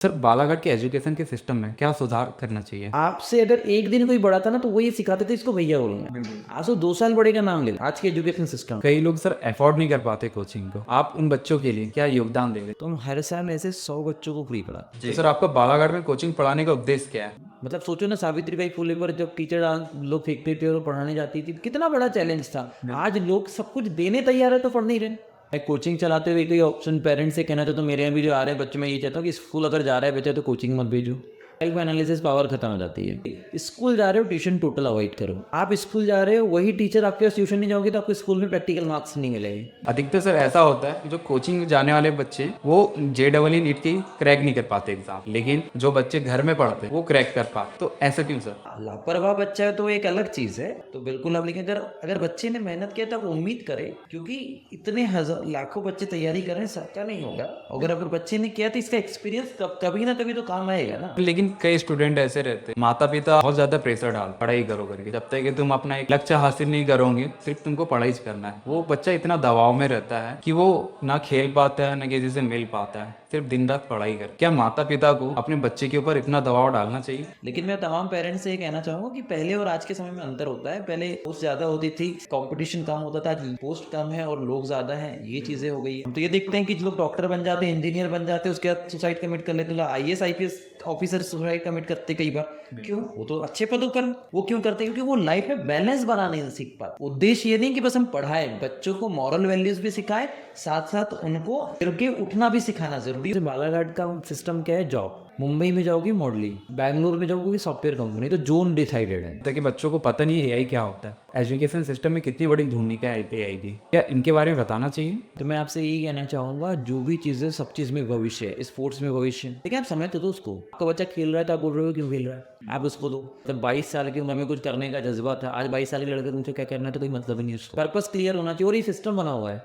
Sir Balaghat के education के system में क्या सुधार करना चाहिए? आपसे अगर एक दिन कोई बड़ा था ना तो वो ये सिखाते थे इसको भैया बोलूंगा। आज तो 2 साल बड़े का नाम ले आज के एजुकेशन सिस्टम। कई लोग सर अफोर्ड नहीं कर पाते कोचिंग को, आप उन बच्चों के लिए क्या योगदान देंगे? तुम हर साल ऐसे 100 बच्चों को फ्री पढ़ा। तो सर आपका बालाघाट में कोचिंग पढ़ाने का उद्देश्य क्या है? मतलब सोचो ना, सावित्रीबाई फुले पर जब टीचर लोग फेंकते थे और पढ़ाने जाती थी, कितना बड़ा चैलेंज था। आज लोग सब कुछ देने तैयार है तो पढ़ नहीं रहे। मैं कोचिंग चलाते हुए कोई ऑप्शन पेरेंट्स से कहना चाहता हूँ, मेरे यहाँ भी जो आ रहे हैं बच्चे, मैं ये चाहता हूँ कि स्कूल अगर जा रहा है बच्चा तो कोचिंग मत भेजो। सेल्फ एनालिसिस पावर खत्म हो जाती है। स्कूल जा रहे हो ट्यूशन टोटल अवॉइड करो। आप स्कूल जा रहे हो वही टीचर आपके पास ट्यूशन नहीं जाओगे तो आपको स्कूल में प्रैक्टिकल मार्क्स नहीं मिलेंगे। अधिकतर सर ऐसा होता है कि जो कोचिंग जाने वाले बच्चे वो JEE नीट की क्रैक नहीं कर पाते एग्जाम, लेकिन जो बच्चे घर में पढ़ते हैं वो क्रैक कर पाते, तो ऐसा क्यों सर? लापरवाह बच्चा है तो एक अलग चीज है, तो बिल्कुल आप, लेकिन अगर अगर बच्चे ने मेहनत किया तो आप उम्मीद करें, क्योंकि इतने हजार लाखों बच्चे तैयारी कर रहे हैं, सबका नहीं होगा। अगर बच्चे ने किया तो इसका एक्सपीरियंस कभी ना कभी तो काम आएगा ना। लेकिन कई स्टूडेंट ऐसे रहते हैं, माता पिता बहुत ज्यादा प्रेशर डाल पढ़ाई करो करके, जब तक कि तुम अपना एक लक्ष्य हासिल नहीं करोगे सिर्फ तुमको पढ़ाई करना है। वो बच्चा इतना दबाव में रहता है कि वो ना खेल पाता है ना किसी से मिल पाता है, सिर्फ दिन रात पढ़ाई कर। क्या माता पिता को अपने बच्चे के ऊपर इतना दबाव डालना चाहिए? लेकिन मैं तमाम पेरेंट्स से ये कहना चाहूंगा कि पहले और आज के समय में अंतर होता है। पहले पोस्ट ज्यादा होती थी, कंपटीशन कम होता था, आज पोस्ट कम है और लोग ज्यादा हैं, ये चीजें हो गई है। हम तो ये देखते हैं कि लोग डॉक्टर बन जाते हैं, इंजीनियर बन जाते हैं, उसके बाद सुसाइड कमिट कर लेते हैं। IAS IPS officer suicide commit करते कई बार। क्यों? वो तो अच्छे पदों पर, वो क्यों करते हैं? क्योंकि वो लाइफ में बैलेंस बनाना नहीं सीख पाते। उद्देश्य ये नहीं कि बस हम पढ़ाएं, बच्चों को मॉरल वैल्यूज भी सिखाएं, साथ साथ उनको गिर के उठना भी सिखाना जरूरी है। बालाघाट का सिस्टम क्या है? जॉब मुंबई में जाओगी मॉडलिंग, बैंगलोर में जाओगी सॉफ्टवेयर कंपनी, तो जोन डिसाइडेड है। ताकि बच्चों को पता नहीं है AI क्या होता है। एजुकेशन सिस्टम में कितनी बड़ी भूमिका है AI की, क्या इनके बारे में बताना चाहिए? तो मैं आपसे यही कहना चाहूंगा, जो भी चीज़ें, सब चीज़ में भविष्य है, स्पोर्ट्स में भविष्य है, लेकिन आप समय तो दो उसको। आपका बच्चा खेल रहा है तो आप बोल रहे हो क्यों खेल रहा है, आप उसको दो। जब 22 साल की उम्र में कुछ करने का जज्बा था, आज 22 साल के लड़के तुमसे क्या करना है तो कोई मतलब ही नहीं है। उसको पर्पस क्लियर होना चाहिए और ये सिस्टम बना हुआ है।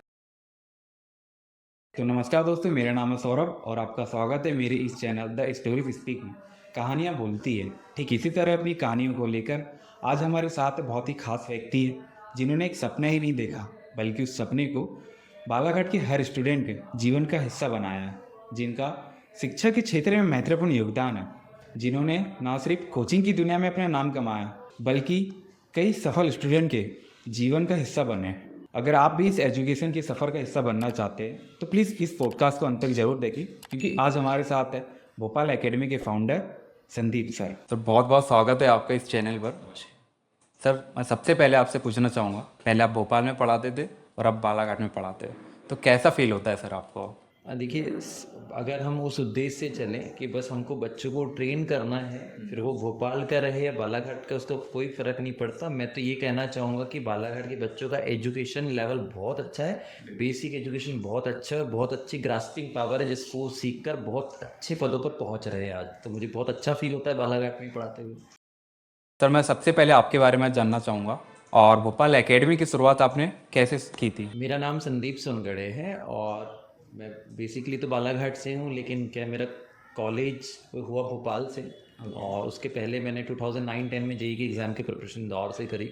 तो नमस्कार दोस्तों, मेरा नाम है सौरभ और आपका स्वागत है मेरे इस चैनल द स्टोरी स्पीक में। कहानियाँ बोलती है। ठीक इसी तरह अपनी कहानियों को लेकर आज हमारे साथ बहुत ही खास व्यक्ति है, जिन्होंने एक सपना ही नहीं देखा बल्कि उस सपने को बालाघाट के हर स्टूडेंट के जीवन का हिस्सा बनाया है, जिनका शिक्षा के क्षेत्र में महत्वपूर्ण योगदान है, जिन्होंने न सिर्फ कोचिंग की दुनिया में अपना नाम कमाया बल्कि कई सफल स्टूडेंट के जीवन का हिस्सा बने। अगर आप भी इस एजुकेशन के सफ़र का हिस्सा बनना चाहते हैं तो प्लीज़ इस पॉडकास्ट को अंत तक जरूर देखें, क्योंकि आज हमारे साथ है भोपाल एकेडमी के फाउंडर संदीप सर। तो बहुत बहुत स्वागत है आपका इस चैनल पर। सर मैं सबसे पहले आपसे पूछना चाहूँगा, पहले आप भोपाल में पढ़ाते थे और अब बालाघाट में पढ़ाते हैं, तो कैसा फील होता है सर आपको? देखिए, अगर हम उस उद्देश्य से चलें कि बस हमको बच्चों को ट्रेन करना है, फिर वो भोपाल का रहे या बालाघाट का, उसका कोई फ़र्क नहीं पड़ता। मैं तो ये कहना चाहूँगा कि बालाघाट के बच्चों का एजुकेशन लेवल बहुत अच्छा है, बेसिक एजुकेशन बहुत अच्छा है, बहुत अच्छी ग्रास्पिंग पावर है, जिसको सीख कर बहुत अच्छे पदों पर पहुँच रहे हैं आज। तो मुझे बहुत अच्छा फील होता है बालाघाट में पढ़ाते हुए। सर मैं सबसे पहले आपके बारे में जानना चाहूँगा, और भोपाल एकेडमी की शुरुआत आपने कैसे की थी? मेरा नाम संदीप सोनगढ़े है और मैं बेसिकली तो बालाघाट से हूँ, लेकिन क्या मेरा कॉलेज हुआ भोपाल से। और उसके पहले मैंने 2009-10 में JEE की एग्ज़ाम की प्रिपरेशन इंदौर से करी।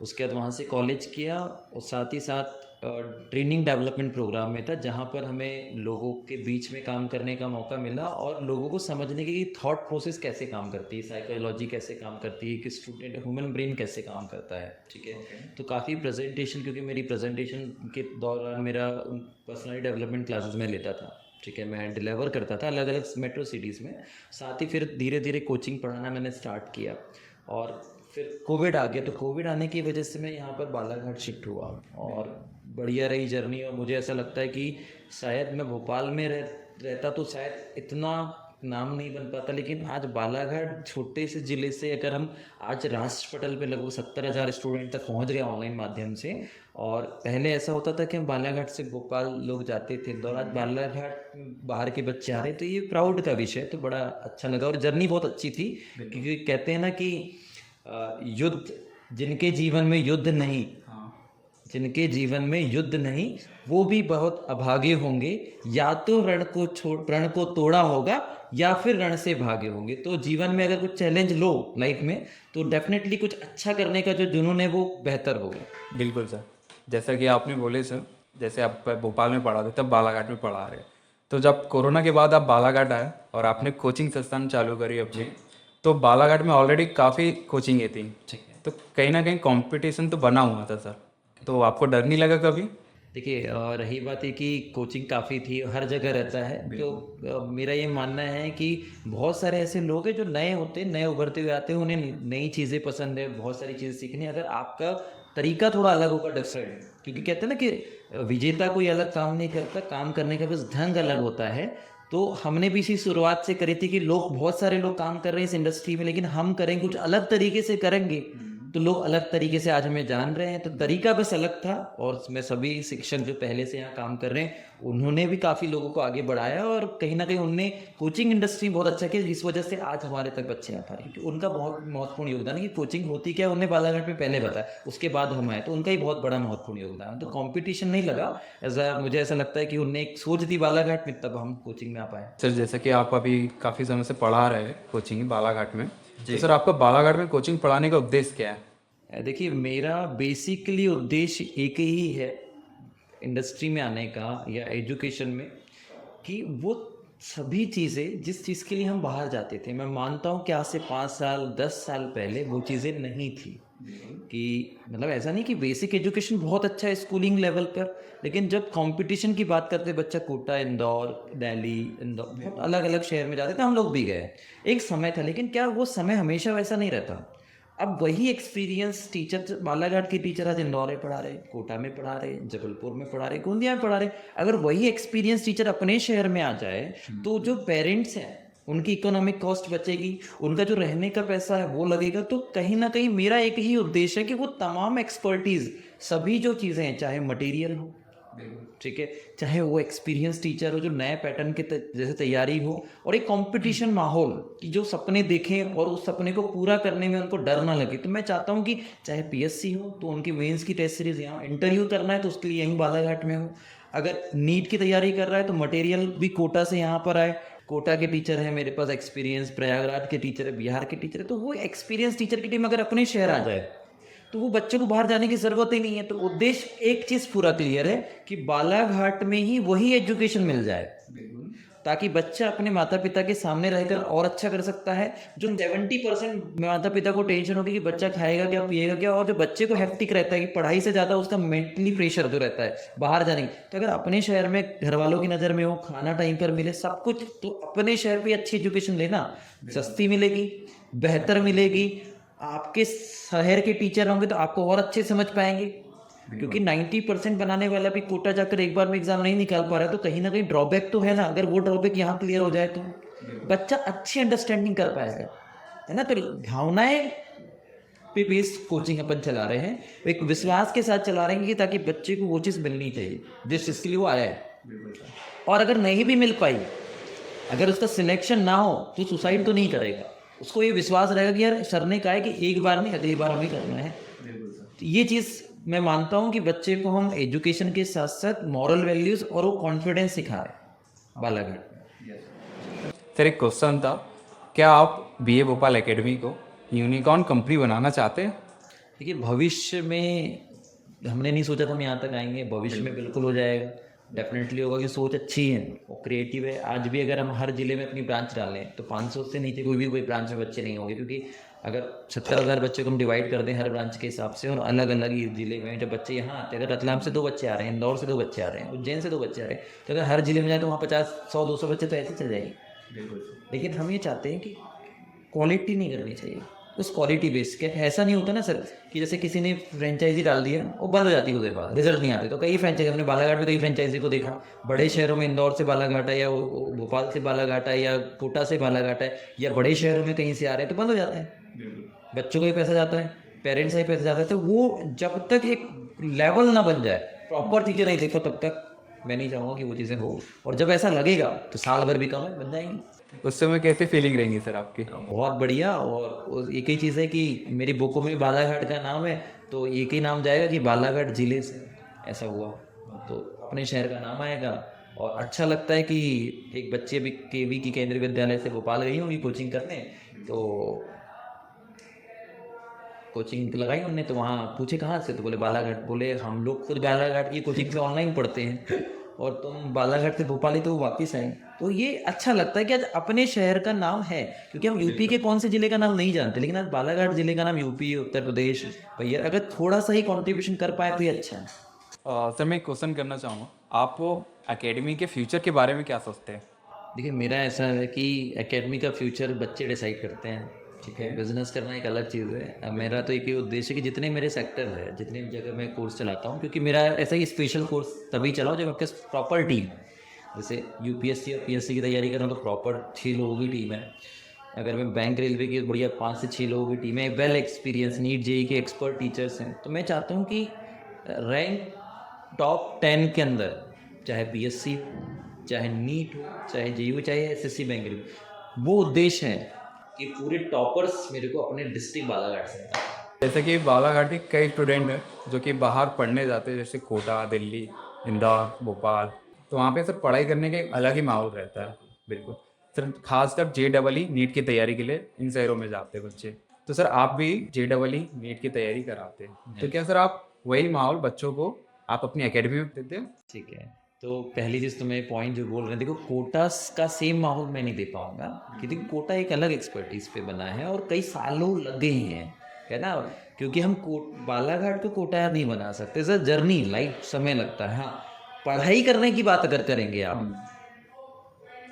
उसके बाद वहाँ से कॉलेज किया और साथ ही साथ ट्रेनिंग डेवलपमेंट प्रोग्राम में था, जहाँ पर हमें लोगों के बीच में काम करने का मौका मिला और लोगों को समझने की थॉट प्रोसेस कैसे काम करती है, साइकोलॉजी कैसे काम करती है, कि स्टूडेंट ह्यूमन ब्रेन कैसे काम करता है। ठीक है। तो काफ़ी प्रेजेंटेशन, क्योंकि मेरी प्रेजेंटेशन के दौरान मेरा पर्सनली डेवलपमेंट क्लासेस में लेता था। ठीक है, मैं डिलीवर करता था अलग अलग मेट्रो सिटीज़ में। साथ ही फिर धीरे धीरे कोचिंग पढ़ाना मैंने स्टार्ट किया और फिर कोविड आ गया। तो कोविड आने की वजह से मैं यहाँ पर बालाघाट शिफ्ट हुआ और बढ़िया रही जर्नी। और मुझे ऐसा लगता है कि शायद मैं भोपाल में रहता तो शायद इतना नाम नहीं बन पाता, लेकिन आज बालाघाट छोटे से ज़िले से अगर हम आज राष्ट्र पटल पे लगभग 70,000 स्टूडेंट तक पहुँच गए ऑनलाइन माध्यम से। और पहले ऐसा होता था कि हम बालाघाट से भोपाल लोग जाते थे, और आज बालाघाट बाहर के बच्चे आ रहे, तो ये प्राउड का विषय। तो बड़ा अच्छा लगा और जर्नी बहुत अच्छी थी, क्योंकि कहते हैं ना कि युद्ध, जिनके जीवन में युद्ध नहीं, जिनके जीवन में युद्ध नहीं वो भी बहुत अभागे होंगे, या तो रण को तोड़ा होगा या फिर रण से भागे होंगे। तो जीवन में अगर कुछ चैलेंज लो लाइफ में, तो डेफिनेटली कुछ अच्छा करने का जो जुनून है वो बेहतर होगा। बिल्कुल सर, जैसा कि आपने बोले सर, जैसे आप भोपाल में पढ़ा थे तब बालाघाट में पढ़ा रहे, तो जब कोरोना के बाद आप बालाघाट आए और आपने कोचिंग संस्थान चालू करी अपनी, तो बालाघाट में ऑलरेडी काफ़ी कोचिंगें थी, ठीक है। तो कहीं ना कहीं कंपटीशन तो बना हुआ था सर, तो आपको डर नहीं लगा कभी? देखिए रही बात है कि कोचिंग काफ़ी थी, हर जगह रहता है, तो मेरा ये मानना है कि बहुत सारे ऐसे लोग हैं जो नए होते हैं, नए उभरते हुए आते हैं, उन्हें नई चीज़ें पसंद है, बहुत सारी चीज़ें सीखनी है। अगर आपका तरीका थोड़ा अलग होगा, डिफरेंट, क्योंकि कहते हैं ना कि विजेता कोई अलग काम नहीं करता, काम करने का बस ढंग अलग होता है। तो हमने भी इसी शुरुआत से करी थी कि लोग, बहुत सारे लोग काम कर रहे हैं इस इंडस्ट्री में, लेकिन हम करेंगे कुछ अलग तरीके से करेंगे तो लोग अलग तरीके से आज हमें जान रहे हैं। तो तरीका बस अलग था, और मैं सभी शिक्षक जो पहले से यहाँ काम कर रहे हैं उन्होंने भी काफ़ी लोगों को आगे बढ़ाया, और कहीं ना कहीं उनने कोचिंग इंडस्ट्री में बहुत अच्छा किया, जिस वजह से आज हमारे तक बच्चे आ पा रहे हैं। क्योंकि उनका बहुत महत्वपूर्ण योगदान है कि कोचिंग होती क्या है, उन्हें बालाघाट में पहले बताया, उसके बाद हम आए, तो उनका ही बहुत बड़ा महत्वपूर्ण योगदान है। तो कॉम्पिटिशन नहीं लगा, मुझे ऐसा लगता है कि उनने एक सोच दी बालाघाट में, तब हम कोचिंग में आ पाए। सर जैसे कि आप अभी काफ़ी समय से पढ़ा रहे हैं कोचिंग बालाघाट में, तो सर आपका बालाघाट में कोचिंग पढ़ाने का उद्देश्य क्या है? देखिए मेरा बेसिकली उद्देश्य एक ही है इंडस्ट्री में आने का या एजुकेशन में, कि वो सभी चीज़ें जिस चीज़ के लिए हम बाहर जाते थे, मैं मानता हूँ कि आज से 5 साल 10 साल पहले वो चीज़ें नहीं थी। कि मतलब ऐसा नहीं कि बेसिक एजुकेशन बहुत अच्छा है स्कूलिंग लेवल पर, लेकिन जब कंपटीशन की बात करते बच्चा कोटा, इंदौर, दिल्ली, इंदौर, बहुत अलग अलग शहर में जाते थे, हम लोग भी गए, एक समय था। लेकिन क्या वो समय हमेशा वैसा नहीं रहता। अब वही एक्सपीरियंस टीचर, बालाघाट के टीचर आज इंदौर में पढ़ा रहे, कोटा में पढ़ा रहे, जबलपुर में पढ़ा रहे, गोंदिया में पढ़ा रहे। अगर वही एक्सपीरियंस टीचर अपने शहर में आ जाए, तो जो पेरेंट्स हैं उनकी इकोनॉमिक कॉस्ट बचेगी, उनका जो रहने का पैसा है वो लगेगा। तो कहीं ना कहीं मेरा एक ही उद्देश्य है कि वो तमाम एक्सपर्टीज़, सभी जो चीज़ें हैं, चाहे मटेरियल हो, ठीक है, चाहे वो एक्सपीरियंस टीचर हो जो नए पैटर्न के जैसे तैयारी हो, और एक कंपटीशन माहौल कि जो सपने देखें और उस सपने को पूरा करने में उनको डर ना लगे। तो मैं चाहता हूँ कि चाहे पीएससी हो तो उनकी मेंस की टेस्ट सीरीज यहाँ, इंटरव्यू करना है तो उसके लिए यहीं बालाघाट में हो, अगर नीट की तैयारी कर रहा है तो मटेरियल भी कोटा से यहाँ पर आए, कोटा के टीचर है मेरे पास एक्सपीरियंस, प्रयागराज के टीचर है, बिहार के टीचर है, तो वो एक्सपीरियंस टीचर की टीम अगर अपने शहर आ जाए तो वो बच्चों को बाहर जाने की ज़रूरत ही नहीं है। तो उद्देश्य एक चीज़ पूरा क्लियर है कि बालाघाट में ही वही एजुकेशन मिल जाए, ताकि बच्चा अपने माता पिता के सामने रहकर और अच्छा कर सकता है। जो 70% माता पिता को टेंशन होगी कि बच्चा खाएगा क्या, पिएगा क्या, और जो बच्चे को हेक्टिक रहता है कि पढ़ाई से ज़्यादा उसका मेंटली प्रेशर जो रहता है बाहर जाने की, तो अगर अपने शहर में घर वालों की नज़र में हो, खाना टाइम पर मिले, सब कुछ, तो अपने शहर पर अच्छी एजुकेशन लेना, सस्ती मिलेगी, बेहतर मिलेगी, आपके शहर के टीचर होंगे तो आपको और अच्छे समझ पाएंगे। क्योंकि 90% बनाने वाला भी कोटा जाकर एक बार में एग्जाम नहीं निकाल पा रहा है, तो कहीं ना कहीं ड्रॉबैक तो है ना। अगर वो ड्रॉबैक यहाँ क्लियर हो जाए तो बच्चा अच्छी अंडरस्टैंडिंग कर पाएगा, है ना। तो भावनाएं पे बेस्ड कोचिंग अपन चला रहे हैं, एक विश्वास के साथ चला रहे हैं कि ताकि बच्चे को वो चीज़ मिलनी चाहिए जिस चीज़ के लिए वो आया है। और अगर नहीं भी मिल पाई, अगर उसका सिलेक्शन ना हो तो सुसाइड तो नहीं करेगा, उसको ये विश्वास रहेगा कि यार सर ने कहा है कि एक बार नहीं अगली बार हमें करना है। तो ये चीज़ मैं मानता हूँ कि बच्चे को हम एजुकेशन के साथ साथ मॉरल वैल्यूज़ और वो कॉन्फिडेंस सिखा रहे बालाघाट। सर एक क्वेश्चन था, क्या आप बीए भोपाल एकेडमी को यूनिकॉर्न कंपनी बनाना चाहते हैं? देखिए भविष्य में हमने नहीं सोचा था हम यहाँ तक आएंगे, भविष्य में बिल्कुल हो जाएगा, डेफिनेटली होगा, कि सोच अच्छी है और क्रिएटिव है। आज भी अगर हम हर ज़िले में अपनी ब्रांच डालें तो 500 से नीचे कोई ब्रांच में बच्चे नहीं होंगे, क्योंकि अगर 70,000 बच्चे को हम डिवाइड कर दें हर ब्रांच के हिसाब से, और अलग अलग ही ज़िले में जब बच्चे यहाँ आते हैं, अगर रतलाम से 2 बच्चे आ रहे हैं, इंदौर से 2 बच्चे आ रहे हैं, उज्जैन से 2 बच्चे आ रहे हैं, तो अगर हर ज़िले में जाए तो वहाँ 50, 100, 200 बच्चे तो ऐसे चल जाएंगे। लेकिन हम ये चाहते हैं कि क्वालिटी नहीं करनी चाहिए, उस क्वालिटी बेस के। ऐसा नहीं होता ना सर कि जैसे किसी ने फ्रेंचाइजी डाल दिया वो बंद हो जाती है, उसके बाद रिजल्ट नहीं आते। तो कई फ्रेंचाइजी, हमने बालाघाट में कई फ्रेंचाइजी को देखा, बड़े शहरों में इंदौर से बालाघाट है, या भोपाल से बालाघाट है, या कोटा से बालाघाट है, या बड़े शहरों में कहीं से आ रहे हैं, तो बंद हो जाता है। बच्चों का ही पैसा जाता है, पेरेंट्स का ही पैसा जाता है। तो वो जब तक एक लेवल ना बन जाए, प्रॉपर चीज़ें नहीं देखो, तब तक मैं नहीं चाहूँगा कि वो चीज़ें हो। और जब ऐसा लगेगा तो साल भर भी कम है, बन जाएंगी। उस समय कैसी फीलिंग रहेंगी सर आपकी? बहुत बढ़िया। और एक ही चीज़ है कि मेरी बुकों में बालाघाट का नाम है, तो एक ही नाम जाएगा कि बालाघाट जिले से ऐसा हुआ, तो अपने शहर का नाम आएगा। और अच्छा लगता है कि एक बच्चे भी केवी की केंद्रीय विद्यालय से भोपाल गई होंगी कोचिंग करने, तो कोचिंग लगाई उनने, तो वहाँ पूछे कहाँ से, तो बोले बालाघाट। बोले हम लोग खुद बालाघाट की कोचिंग से ऑनलाइन पढ़ते हैं, और तुम बालाघाट से भोपाल ही तो वापस आए। तो ये अच्छा लगता है कि आज अपने शहर का नाम है, क्योंकि हम यूपी के कौन से जिले का नाम नहीं जानते, लेकिन आज बालाघाट जिले का नाम यूपी, उत्तर प्रदेश, भैया अगर थोड़ा सा ही कंट्रीब्यूशन कर पाए तो ये अच्छा है। सर मैं एक क्वेश्चन करना चाहूँगा, आप एकेडमी के फ्यूचर के बारे में क्या सोचते हैं? देखिए मेरा ऐसा है कि एकेडमी का फ्यूचर बच्चे डिसाइड करते हैं, ठीक है, बिजनेस करना एक अलग चीज़ है। अब मेरा तो एक ही उद्देश्य है कि जितने मेरे सेक्टर है, जितने जगह मैं कोर्स चलाता हूँ, क्योंकि मेरा ऐसा ही स्पेशल कोर्स तभी चलाओ जब आपके प्रॉपर टीम है। जैसे यूपीएससी और पीएससी की तैयारी कर रहा हूँ तो प्रॉपर 6 लोगों की टीम है। अगर मैं बैंक रेलवे की बढ़िया 5 से 6 लोगों की टीम है, वेल एक्सपीरियंस नीट जेई के एक्सपर्ट टीचर्स हैं। तो मैं चाहता हूँ कि रैंक टॉप 10 के अंदर, चाहे बीएससी हो, चाहे नीट हो, चाहे जेयू हो, चाहे एसएससी बैंक हो, वो उद्देश्य है कि पूरे टॉपर्स मेरे को अपने डिस्ट्रिक्ट बालाघाट से निकालें। जैसे कि बालाघाट के कई स्टूडेंट हैं जो कि बाहर पढ़ने जाते हैं, जैसे कोटा, दिल्ली, इंदौर, भोपाल, तो वहाँ पे सर पढ़ाई करने का एक अलग ही माहौल रहता है। बिल्कुल सर, खासकर JEE नीट की तैयारी के लिए इन शहरों में जाते हैं बच्चे। तो सर आप भी JEE नीट की तैयारी कराते हैं, तो क्या सर आप वही माहौल बच्चों को आप अपनी एकेडमी में देते हैं? ठीक है, तो पहली चीज़ तो मैं पॉइंट जो बोल रहे हैं, देखो कोटा का सेम माहौल मैं नहीं दे पाऊंगा, क्योंकि कोटा एक अलग एक्सपर्टीज पे बना है और कई सालों लगे हैं, है ना। क्योंकि हम बालाघाट को कोटा नहीं बना सकते सर, जर्नी लाइफ समय लगता है। हाँ, पढ़ाई करने की बात अगर करेंगे आप,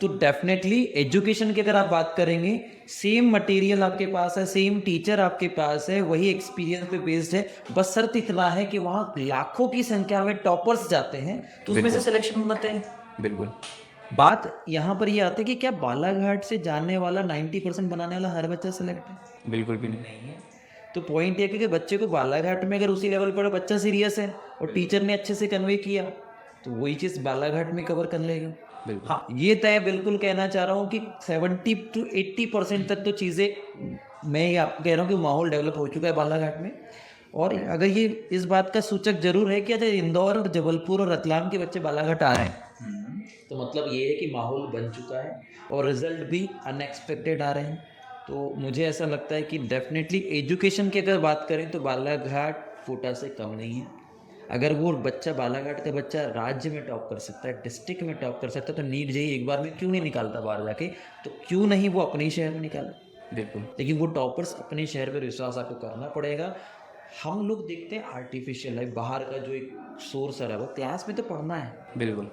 तो डेफिनेटली एजुकेशन की अगर आप बात करेंगे, सेम मटेरियल आपके पास है, सेम टीचर आपके पास है, वही एक्सपीरियंस पे बेस्ड है। बस शर्त इतना है कि वहाँ लाखों की संख्या में टॉपर्स जाते हैं, तो उसमें से सिलेक्शन होते हैं। बिल्कुल बात यहाँ पर ये आती है कि क्या बालाघाट से जाने वाला 90% बनाने वाला हर बच्चा सिलेक्ट है? बिल्कुल भी नहीं। नहीं है। तो पॉइंट ये है कि बच्चे को बालाघाट में अगर उसी लेवल पर बच्चा सीरियस है और टीचर ने अच्छे से कन्वे किया, तो वही चीज़ बालाघाट में कवर कर लेगा। बिल्कुल हाँ, ये तय बिल्कुल कहना चाह रहा हूँ कि 70 to 80% तक तो चीज़ें, मैं ये आपको कह रहा हूँ कि माहौल डेवलप हो चुका है बालाघाट में। और अगर ये इस बात का सूचक जरूर है कि अगर इंदौर और जबलपुर और रतलाम के बच्चे बालाघाट आ रहे हैं, तो मतलब ये है कि माहौल बन चुका है और रिजल्ट भी अनएक्सपेक्टेड आ रहे हैं। तो मुझे ऐसा लगता है कि डेफिनेटली एजुकेशन की अगर बात करें तो बालाघाट कोटा से कम नहीं है। अगर वो बच्चा, बालाघाट का बच्चा राज्य में टॉप कर सकता है, डिस्ट्रिक्ट में टॉप कर सकता है, तो नीट जेईई एक बार में क्यों नहीं निकालता बाहर जाके? तो क्यों नहीं वो अपने ही शहर में निकाले? बिल्कुल लेकिन वो टॉपर्स अपने शहर पर विश्वास आपको करना पड़ेगा। हम लोग देखते हैं आर्टिफिशियल लाइफ, बाहर का जो एक सोर्स है, वो क्लास में तो पढ़ना है, बिल्कुल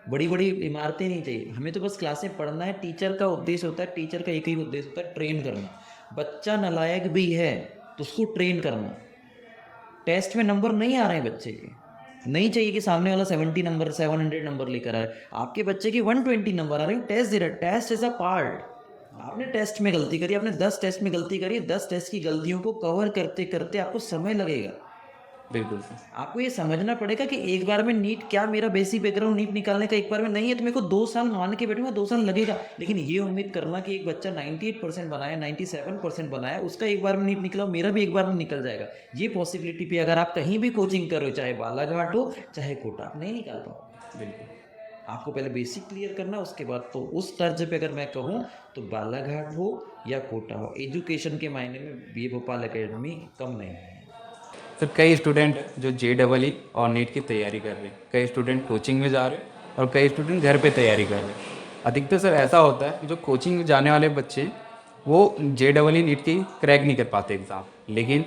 बड़ी बड़ी इमारतें नहीं चाहिए हमें, तो बस क्लास में पढ़ना है। टीचर का उद्देश्य होता है, टीचर का एक ही उद्देश्य होता है, ट्रेन करना। बच्चा नालायक भी है तो उसको ट्रेन करना। टेस्ट में नंबर नहीं आ रहे हैं बच्चे के, नहीं चाहिए कि सामने वाला 70 नंबर 700 नंबर लेकर आए, आपके बच्चे के 120 नंबर आ रहे हैं। टेस्ट दे रहा है, टेस्ट इज अ पार्ट। आपने टेस्ट में गलती करी, आपने 10 टेस्ट में गलती करी, 10 टेस्ट की गलतियों को कवर करते करते आपको समय लगेगा। बिल्कुल आपको ये समझना पड़ेगा कि एक बार में नीट, क्या मेरा बेसिक बैकग्राउंड नीट निकालने का एक बार में नहीं है, तो मेरे को 2 साल मान के बैठूंगा, 2 साल लगेगा। लेकिन ये उम्मीद करना कि एक बच्चा 98% बनाया, 97% बनाया, उसका एक बार में नीट निकला, मेरा भी एक बार में निकल जाएगा, ये पॉसिबिलिटी पे अगर आप कहीं भी कोचिंग करो, चाहे बालाघाट हो चाहे कोटा, आप नहीं निकाल पाओ। बिल्कुल आपको पहले बेसिक क्लियर करना, उसके बाद तो उस तर्ज पे अगर मैं कहूँ तो बालाघाट हो या कोटा हो, एजुकेशन के मायने में BA भोपाल एकेडमी कम नहीं है। सर कई स्टूडेंट जो JEE और नीट की तैयारी कर रहे हैं, कई स्टूडेंट कोचिंग में जा रहे हैं और कई स्टूडेंट घर पे तैयारी कर रहे हैं। अधिकतर सर ऐसा होता है कि जो कोचिंग में जाने वाले बच्चे वो JEE नीट की क्रैक नहीं कर पाते एग्ज़ाम, लेकिन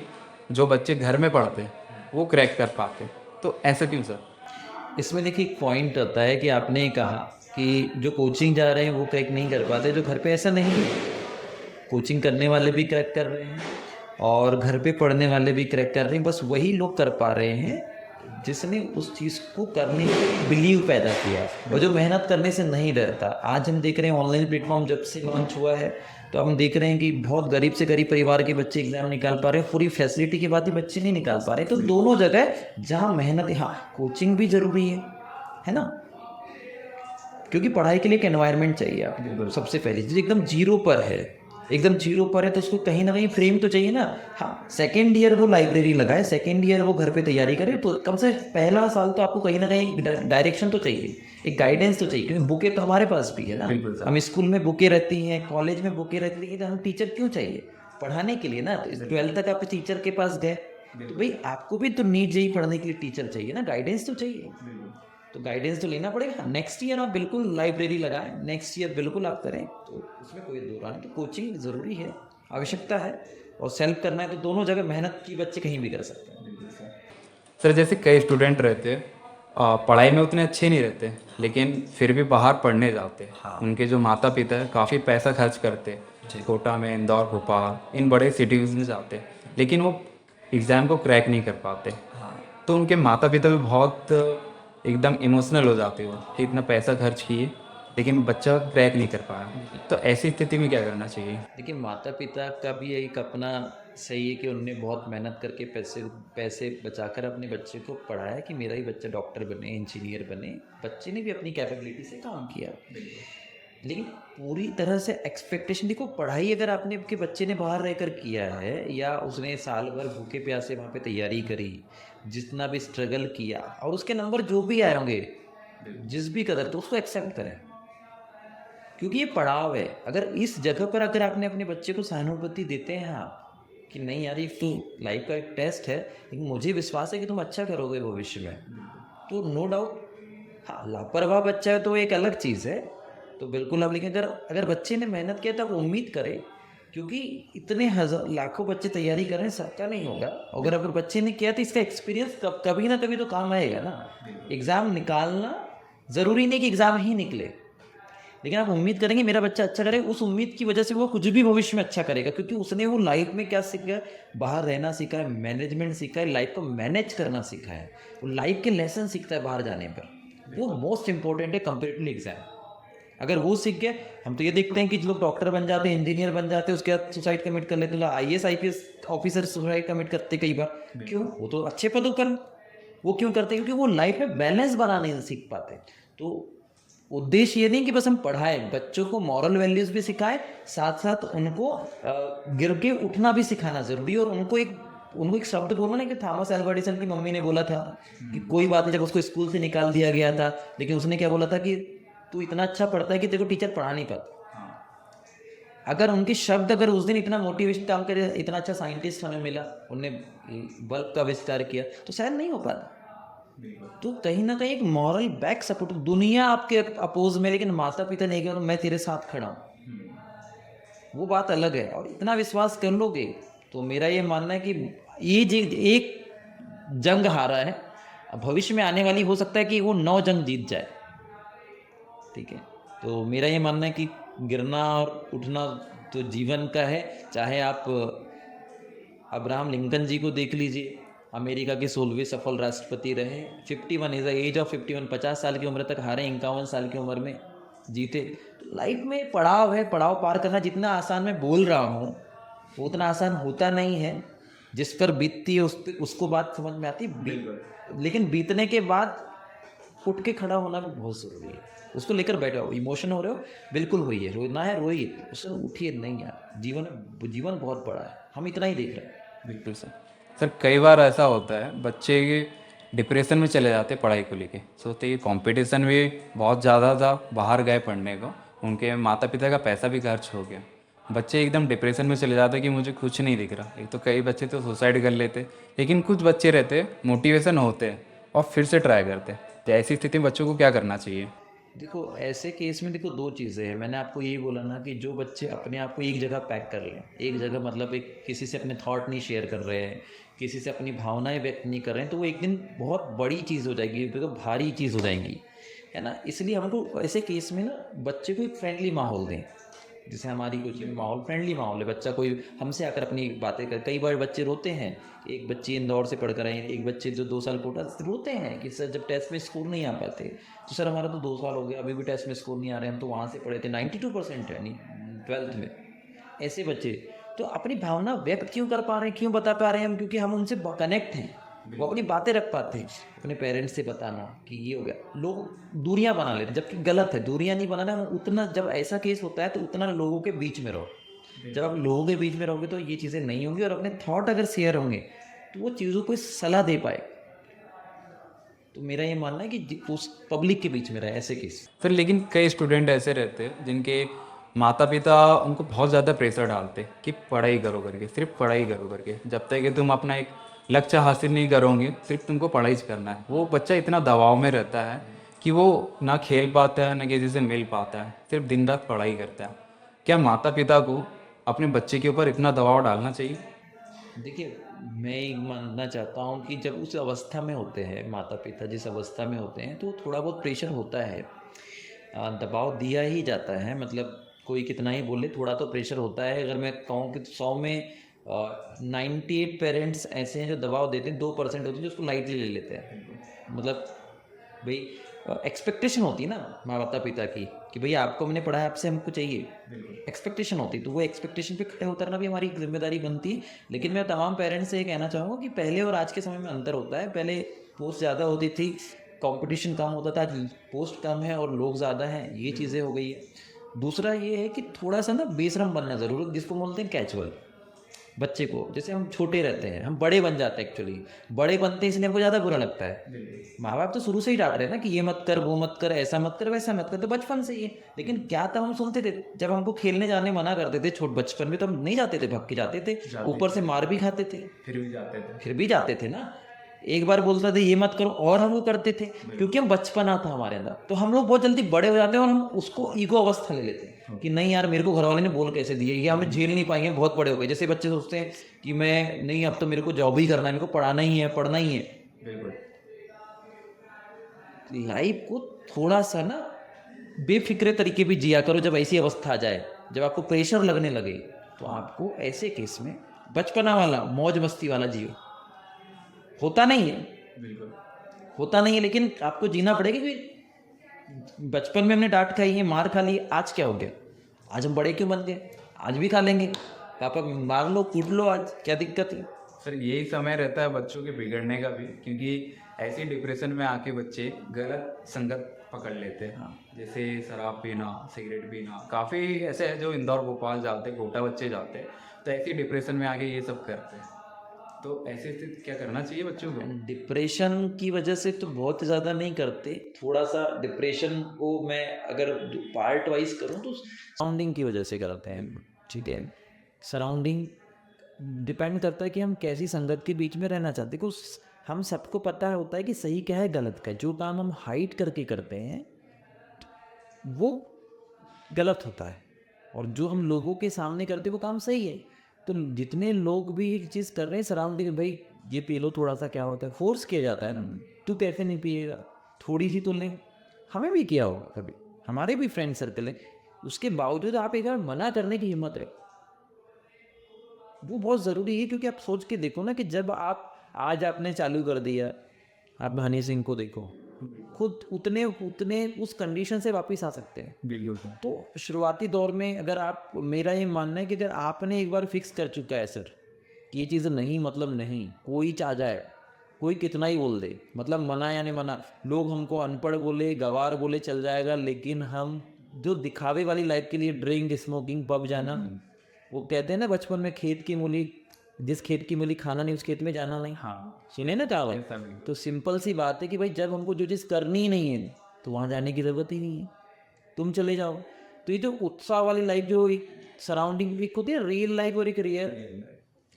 जो बच्चे घर में पढ़ते हैं वो क्रैक कर पाते हैं। तो ऐसा क्यों सर? इसमें देखिए एक पॉइंट आता है कि आपने कहा कि जो कोचिंग जा रहे हैं वो क्रैक नहीं कर पाते, जो घर पे, ऐसा नहीं है। कोचिंग करने वाले भी क्रैक कर रहे हैं और घर पे पढ़ने वाले भी क्रैक कर रहे हैं, बस वही लोग कर पा रहे हैं जिसने उस चीज़ को करने का बिलीव पैदा किया और जो मेहनत करने से नहीं डरता। आज हम देख रहे हैं ऑनलाइन प्लेटफॉर्म जब से लॉन्च हुआ है, तो हम देख रहे हैं कि बहुत गरीब से गरीब परिवार के बच्चे एग्जाम निकाल पा रहे हैं, पूरी फैसिलिटी के बाद ही बच्चे नहीं निकाल पा रहे। तो दोनों जगह जहाँ मेहनत, हाँ कोचिंग भी जरूरी है ना, क्योंकि पढ़ाई के लिए एक एनवायरनमेंट चाहिए आपको। सबसे पहली चीज़, एकदम जीरो पर है, एकदम जीरो पर है तो उसको कहीं ना कहीं फ्रेम तो चाहिए ना। हाँ, सेकेंड ईयर वो लाइब्रेरी लगाए, सेकेंड ईयर वो घर पे तैयारी करे, तो कम से पहला साल तो आपको कहीं ना कहीं डायरेक्शन तो चाहिए, एक गाइडेंस तो चाहिए। क्योंकि बुकें तो हमारे पास भी है ना, हम स्कूल में बुकें रहती हैं, कॉलेज में बुकें रहती हैं, तो हम टीचर क्यों चाहिए? पढ़ाने के लिए ना। तो 12th तक आप टीचर के पास गए, तो भाई आपको भी तो नीट जेईई पढ़ने के लिए टीचर चाहिए ना, गाइडेंस तो चाहिए। तो गाइडेंस तो लेना पड़ेगा। नेक्स्ट ईयर आप बिल्कुल लाइब्रेरी लगाएं, नेक्स्ट ईयर बिल्कुल आप करें, तो उसमें कोई दो राय नहीं। तो कोचिंग ज़रूरी है, आवश्यकता है, और सेल्फ करना है तो दोनों जगह मेहनत की बच्चे कहीं भी कर सकते हैं। सर जैसे कई स्टूडेंट रहते हैं पढ़ाई में उतने अच्छे नहीं रहते लेकिन फिर भी बाहर पढ़ने जाते हैं। हाँ। उनके जो माता पिता है काफ़ी पैसा खर्च करते हैं, कोटा में, इंदौर, भोपाल, इन बड़े सिटीज़ में जाते हैं लेकिन वो एग्ज़ाम को क्रैक नहीं कर पाते। हाँ। तो उनके माता पिता भी बहुत एकदम इमोशनल हो जाते हो कि इतना पैसा खर्च किए लेकिन बच्चा क्रैक नहीं कर पाया। तो ऐसी स्थिति में क्या करना चाहिए? देखिए, माता पिता का भी एक अपना सही है कि उनने बहुत मेहनत करके पैसे पैसे बचाकर अपने बच्चे को पढ़ाया कि मेरा ही बच्चा डॉक्टर बने, इंजीनियर बने। बच्चे ने भी अपनी कैपेबिलिटी से काम किया, लेकिन पूरी तरह से एक्सपेक्टेशन, देखो पढ़ाई अगर आपने आपके बच्चे ने बाहर रहकर किया है या उसने साल भर भूखे प्यासे वहाँ पे तैयारी करी, जितना भी स्ट्रगल किया, और उसके नंबर जो भी आए होंगे जिस भी कदर, तो उसको एक्सेप्ट करें, क्योंकि ये पड़ाव है। अगर इस जगह पर अगर आपने अपने बच्चे को सहानुभूति देते हैं आप कि नहीं यार ये तो लाइफ का एक टेस्ट है, लेकिन मुझे विश्वास है कि तुम अच्छा करोगे भविष्य में, तो नो डाउट। हाँ, लापरवाह बच्चा है तो एक अलग चीज़ है, तो बिल्कुल आप, लेकिन अगर अगर बच्चे ने मेहनत किया तो आप उम्मीद करें, क्योंकि इतने हजार लाखों बच्चे तैयारी कर रहे हैं, सबका नहीं होगा। अगर बच्चे ने किया तो इसका एक्सपीरियंस कभी ना कभी तो काम आएगा ना। एग्ज़ाम निकालना ज़रूरी नहीं कि एग्ज़ाम ही निकले, लेकिन आप उम्मीद करेंगे मेरा बच्चा अच्छा करे, उस उम्मीद की वजह से वो कुछ भी भविष्य में अच्छा करेगा, क्योंकि उसने वो लाइफ में क्या सीखा है, बाहर रहना सीखा है, मैनेजमेंट सीखा है, लाइफ को मैनेज करना सीखा है, वो लाइफ के लेसन सीखता है बाहर जाने पर। वो मोस्ट इंपॉर्टेंट है कंपेरेटिवली एग्जाम। अगर वो सीख गए, हम तो ये देखते हैं कि जो लोग डॉक्टर बन जाते हैं, इंजीनियर बन जाते हैं, उसके बाद सुसाइड कमिट कर लेते हैं। IAS IPS officer suicide commit करते कई बार, क्यों? वो तो अच्छे पदों पर, वो क्यों करते हैं? क्योंकि वो लाइफ में बैलेंस बनाने नहीं सीख पाते। तो उद्देश्य ये नहीं कि बस हम पढ़ाएं, बच्चों को मॉरल वैल्यूज भी सिखाएं, साथ साथ उनको गिर के उठना भी सिखाना जरूरी है। और उनको एक शब्द बोला ना कि थॉमस अल्वा एडिसन की मम्मी ने बोला था कि कोई बात नहीं, जब उसको स्कूल से निकाल दिया गया था, लेकिन उसने क्या बोला था कि तू इतना अच्छा पढ़ता है कि तेरे को टीचर पढ़ा नहीं पाता। अगर उनके शब्द, अगर उस दिन इतना मोटिवेशन काम करे, इतना अच्छा साइंटिस्ट हमें मिला, उनने बल्ब का आविष्कार किया, तो शायद नहीं हो पाता। तो कहीं ना कहीं एक मॉरल बैक सपोर्ट, दुनिया आपके अपोज में, लेकिन माता पिता नहीं कह, मैं तेरे साथ खड़ा हूँ, वो बात अलग है। और इतना विश्वास कर लोगे तो मेरा ये मानना है कि ये एक जंग हारा है, भविष्य में आने वाली हो सकता है कि वो 9 जंग जीत जाए। ठीक है, तो मेरा ये मानना है कि गिरना और उठना तो जीवन का है। चाहे आप अब्राहम लिंकन जी को देख लीजिए, अमेरिका के 16वें सफल राष्ट्रपति रहे, 51 इज द एज ऑफ 51, 50 साल की उम्र तक हारे, 51 साल की उम्र में जीते। तो लाइफ में पड़ाव है, पड़ाव पार करना जितना आसान मैं बोल रहा हूँ वो उतना आसान होता नहीं है। जिस पर बीतती है उसको बात समझ में आती है, लेकिन बीतने के बाद उठ के खड़ा होना भी बहुत ज़रूरी है। उसको लेकर बैठे हो, इमोशन हो रहे हो, बिल्कुल होइए, रोना है रोइए, उससे उठिए नहीं यार, जीवन बहुत बड़ा है, हम इतना ही देख रहे हैं। बिल्कुल सर। सर कई बार ऐसा होता है बच्चे डिप्रेशन में चले जाते पढ़ाई को लेके, सोचते कि कंपटीशन भी बहुत ज़्यादा था, बाहर गए पढ़ने को, उनके माता पिता का पैसा भी खर्च हो गया, बच्चे एकदम डिप्रेशन में चले जाते कि मुझे कुछ नहीं दिख रहा। एक तो कई बच्चे तो सुसाइड कर लेते, लेकिन कुछ बच्चे रहते मोटिवेशन होते हैं और फिर से ट्राई करते। तो ऐसी स्थिति में बच्चों को क्या करना चाहिए? देखो ऐसे केस में देखो 2 चीज़ें हैं। मैंने आपको यही बोला ना कि जो बच्चे अपने आप को एक जगह पैक कर लें, एक जगह मतलब एक किसी से अपने थॉट नहीं शेयर कर रहे हैं, किसी से अपनी भावनाएं व्यक्त नहीं कर रहे हैं, तो वो एक दिन बहुत बड़ी चीज़ हो जाएगी, तो भारी चीज़ हो जाएंगी, है ना। इसलिए हमको ऐसे केस में ना बच्चे को एक फ्रेंडली माहौल दें। जैसे हमारी कोचिंग में माहौल फ्रेंडली माहौल है, बच्चा कोई हमसे आकर अपनी बातें कर, कई बार बच्चे रोते हैं, एक बच्चे इंदौर से पढ़ कर आए, एक बच्चे जो 2 साल कोटा रोते हैं कि सर जब टेस्ट में स्कोर नहीं आ पाते, तो सर हमारा तो 2 साल हो गया, अभी भी टेस्ट में स्कोर नहीं आ रहे, हम तो वहाँ से पढ़े थे, 92% है नहीं 12th में। ऐसे बच्चे तो अपनी भावना व्यक्त क्यों कर पा रहे हैं, क्यों बता पा रहे हैं हम? क्योंकि हम उनसे कनेक्ट हैं, वो अपनी बातें रख पाते हैं। अपने पेरेंट्स से बताना कि ये हो गया, लोग दूरियां बना लेते हैं, जबकि गलत है, दूरियां नहीं बनाना। उतना जब ऐसा केस होता है तो उतना लोगों के बीच में रहो। जब आप लोगों के बीच में रहोगे तो ये चीज़ें नहीं होंगी, और अपने थॉट अगर शेयर होंगे तो वो चीज़ों को सलाह दे पाए। तो मेरा ये मानना है कि उस पब्लिक के बीच में रहे ऐसे केस। फिर लेकिन कई स्टूडेंट ऐसे रहते हैं जिनके माता पिता उनको बहुत ज़्यादा प्रेशर डालते कि पढ़ाई करो करके, सिर्फ पढ़ाई करो करके, जब तक कि तुम अपना एक लक्ष्य हासिल नहीं करोगे सिर्फ तुमको पढ़ाई करना है। वो बच्चा इतना दबाव में रहता है कि वो ना खेल पाता है ना किसी से मिल पाता है, सिर्फ दिन रात पढ़ाई करता है। क्या माता पिता को अपने बच्चे के ऊपर इतना दबाव डालना चाहिए? देखिए, मैं ये मानना चाहता हूँ कि जब उस अवस्था में होते हैं माता पिता, जिस अवस्था में होते हैं, तो थोड़ा बहुत प्रेशर होता है। दबाव दिया ही जाता है, मतलब कोई कितना ही बोले, थोड़ा तो प्रेशर होता है। अगर मैं कहूँ कि 100 में 98 पेरेंट्स ऐसे हैं जो दबाव देते हैं, 2% होते हैं जो उसको लाइटली ले लेते हैं। मतलब भाई, एक्सपेक्टेशन होती है ना माता पिता की कि भैया आपको हमने पढ़ा है, आपसे हमको चाहिए, एक्सपेक्टेशन होती है, तो वो एक्सपेक्टेशन पे खड़े उतरना भी हमारी एक जिम्मेदारी बनती है। लेकिन मैं तमाम पेरेंट्स से ये कहना चाहूँगा कि पहले और आज के समय में अंतर होता है। पहले पोस्ट ज़्यादा होती थी, कंपटीशन कम होता था, आज पोस्ट कम है और लोग ज़्यादा हैं, ये चीज़ें हो गई है। दूसरा ये है कि थोड़ा सा ना बेशरम बनना ज़रूर है, जिसको बोलते हैं कैजुअल। बच्चे को, जैसे हम छोटे रहते हैं, हम बड़े बन जाते हैं, एक्चुअली बड़े बनते हैं इसलिए हमको ज़्यादा बुरा लगता है। माँ बाप तो शुरू से ही डांट रहे हैं ना कि ये मत कर, वो मत कर, ऐसा मत कर, वैसा मत कर, तो बचपन से ही। लेकिन क्या तब हम सुनते थे? जब हमको खेलने जाने मना करते थे छोट बचपन में, तो हम नहीं जाते थे, भग के जाते थे, ऊपर से मार भी खाते थे, फिर भी जाते थे ना। एक बार बोलता था ये मत करो और हम वो करते थे, क्योंकि हम बचपना था हमारे अंदर। तो हम लोग बहुत जल्दी बड़े हो जाते हैं और हम उसको ईगो अवस्था ले लेते हैं कि नहीं यार, मेरे को घर वाले ने बोल कैसे दिए, ये हमें झेल नहीं पाएंगे, बहुत बड़े हो गए। जैसे बच्चे सोचते हैं कि मैं नहीं, अब तो मेरे को जॉब ही करना है, मेरे को पढ़ाना ही है, पढ़ना ही है। लाइफ को थोड़ा सा ना बेफिक्रे तरीके भी जिया करो। जब ऐसी अवस्था आ जाए, जब आपको प्रेशर लगने लगे, तो आपको ऐसे केस में बचपना वाला मौज मस्ती वाला जियो। होता नहीं है, होता नहीं है, लेकिन आपको जीना पड़ेगा कि बचपन में हमने डांट खाई है, मार खा ली, आज क्या हो गया? आज हम बड़े क्यों बन गए? आज भी खा लेंगे, पापा मार लो, कूट लो, आज क्या दिक्कत है? सर यही समय रहता है बच्चों के बिगड़ने का भी, क्योंकि ऐसे डिप्रेशन में आके बच्चे गलत संगत पकड़ लेते हैं। जैसे शराब पीना, सिगरेट पीना, काफ़ी ऐसे हैं जो इंदौर भोपाल जाते हैं, कोटा बच्चे जाते हैं, तो ऐसे डिप्रेशन में आके ये सब करते हैं। तो ऐसी स्थिति क्या करना चाहिए बच्चों को? डिप्रेशन की वजह से तो बहुत ज़्यादा नहीं करते, थोड़ा सा डिप्रेशन को मैं अगर पार्ट वाइज करूँ तो सराउंडिंग की वजह से करते हैं। ठीक है, सराउंडिंग डिपेंड करता है कि हम कैसी संगत के बीच में रहना चाहते हैं। कुछ हम सबको पता होता है कि सही क्या है, गलत क्या है। जो काम हम हाइड करके करते हैं वो गलत होता है, और जो हम लोगों के सामने करते हैं वो काम सही है। तो जितने लोग भी एक चीज़ कर रहे हैं सराउंडिंग, भाई ये पी लो थोड़ा सा, क्या होता है, फोर्स किया जाता है ना, तू कैसे नहीं पिएगा, थोड़ी सी तो ले। हमें भी किया होगा कभी, हमारे भी फ्रेंड सर्कल है, उसके बावजूद आप एक बार मना करने की हिम्मत रहे, वो बहुत ज़रूरी है। क्योंकि आप सोच के देखो ना कि जब आप आज आपने चालू कर दिया, आप हनी सिंह को देखो, खुद उतने उतने उस कंडीशन से वापस आ सकते हैं। बिल्कुल। तो शुरुआती दौर में अगर आप, मेरा ये मानना है कि अगर आपने एक बार फिक्स कर चुका है सर कि ये चीज़ नहीं, मतलब नहीं, कोई चाह जाए, कोई कितना ही बोल दे, मतलब मना यानी मना, लोग हमको अनपढ़ बोले, गवार बोले, चल जाएगा। लेकिन हम जो दिखावे वाली लाइफ के लिए ड्रिंक, स्मोकिंग, पब जाना, वो कहते हैं ना बचपन में, खेत की मूली, जिस खेत की मूली खाना नहीं उस खेत में जाना नहीं। हाँ, सुने ना चावल। ऐसा भी। तो सिंपल सी बात है कि भाई जब हमको जो चीज़ करनी ही नहीं है तो वहाँ जाने की ज़रूरत ही नहीं है, तुम चले जाओ। तो ये जो उत्साह वाली लाइफ, जो एक सराउंडिंग एक होती है, रियल लाइफ और एक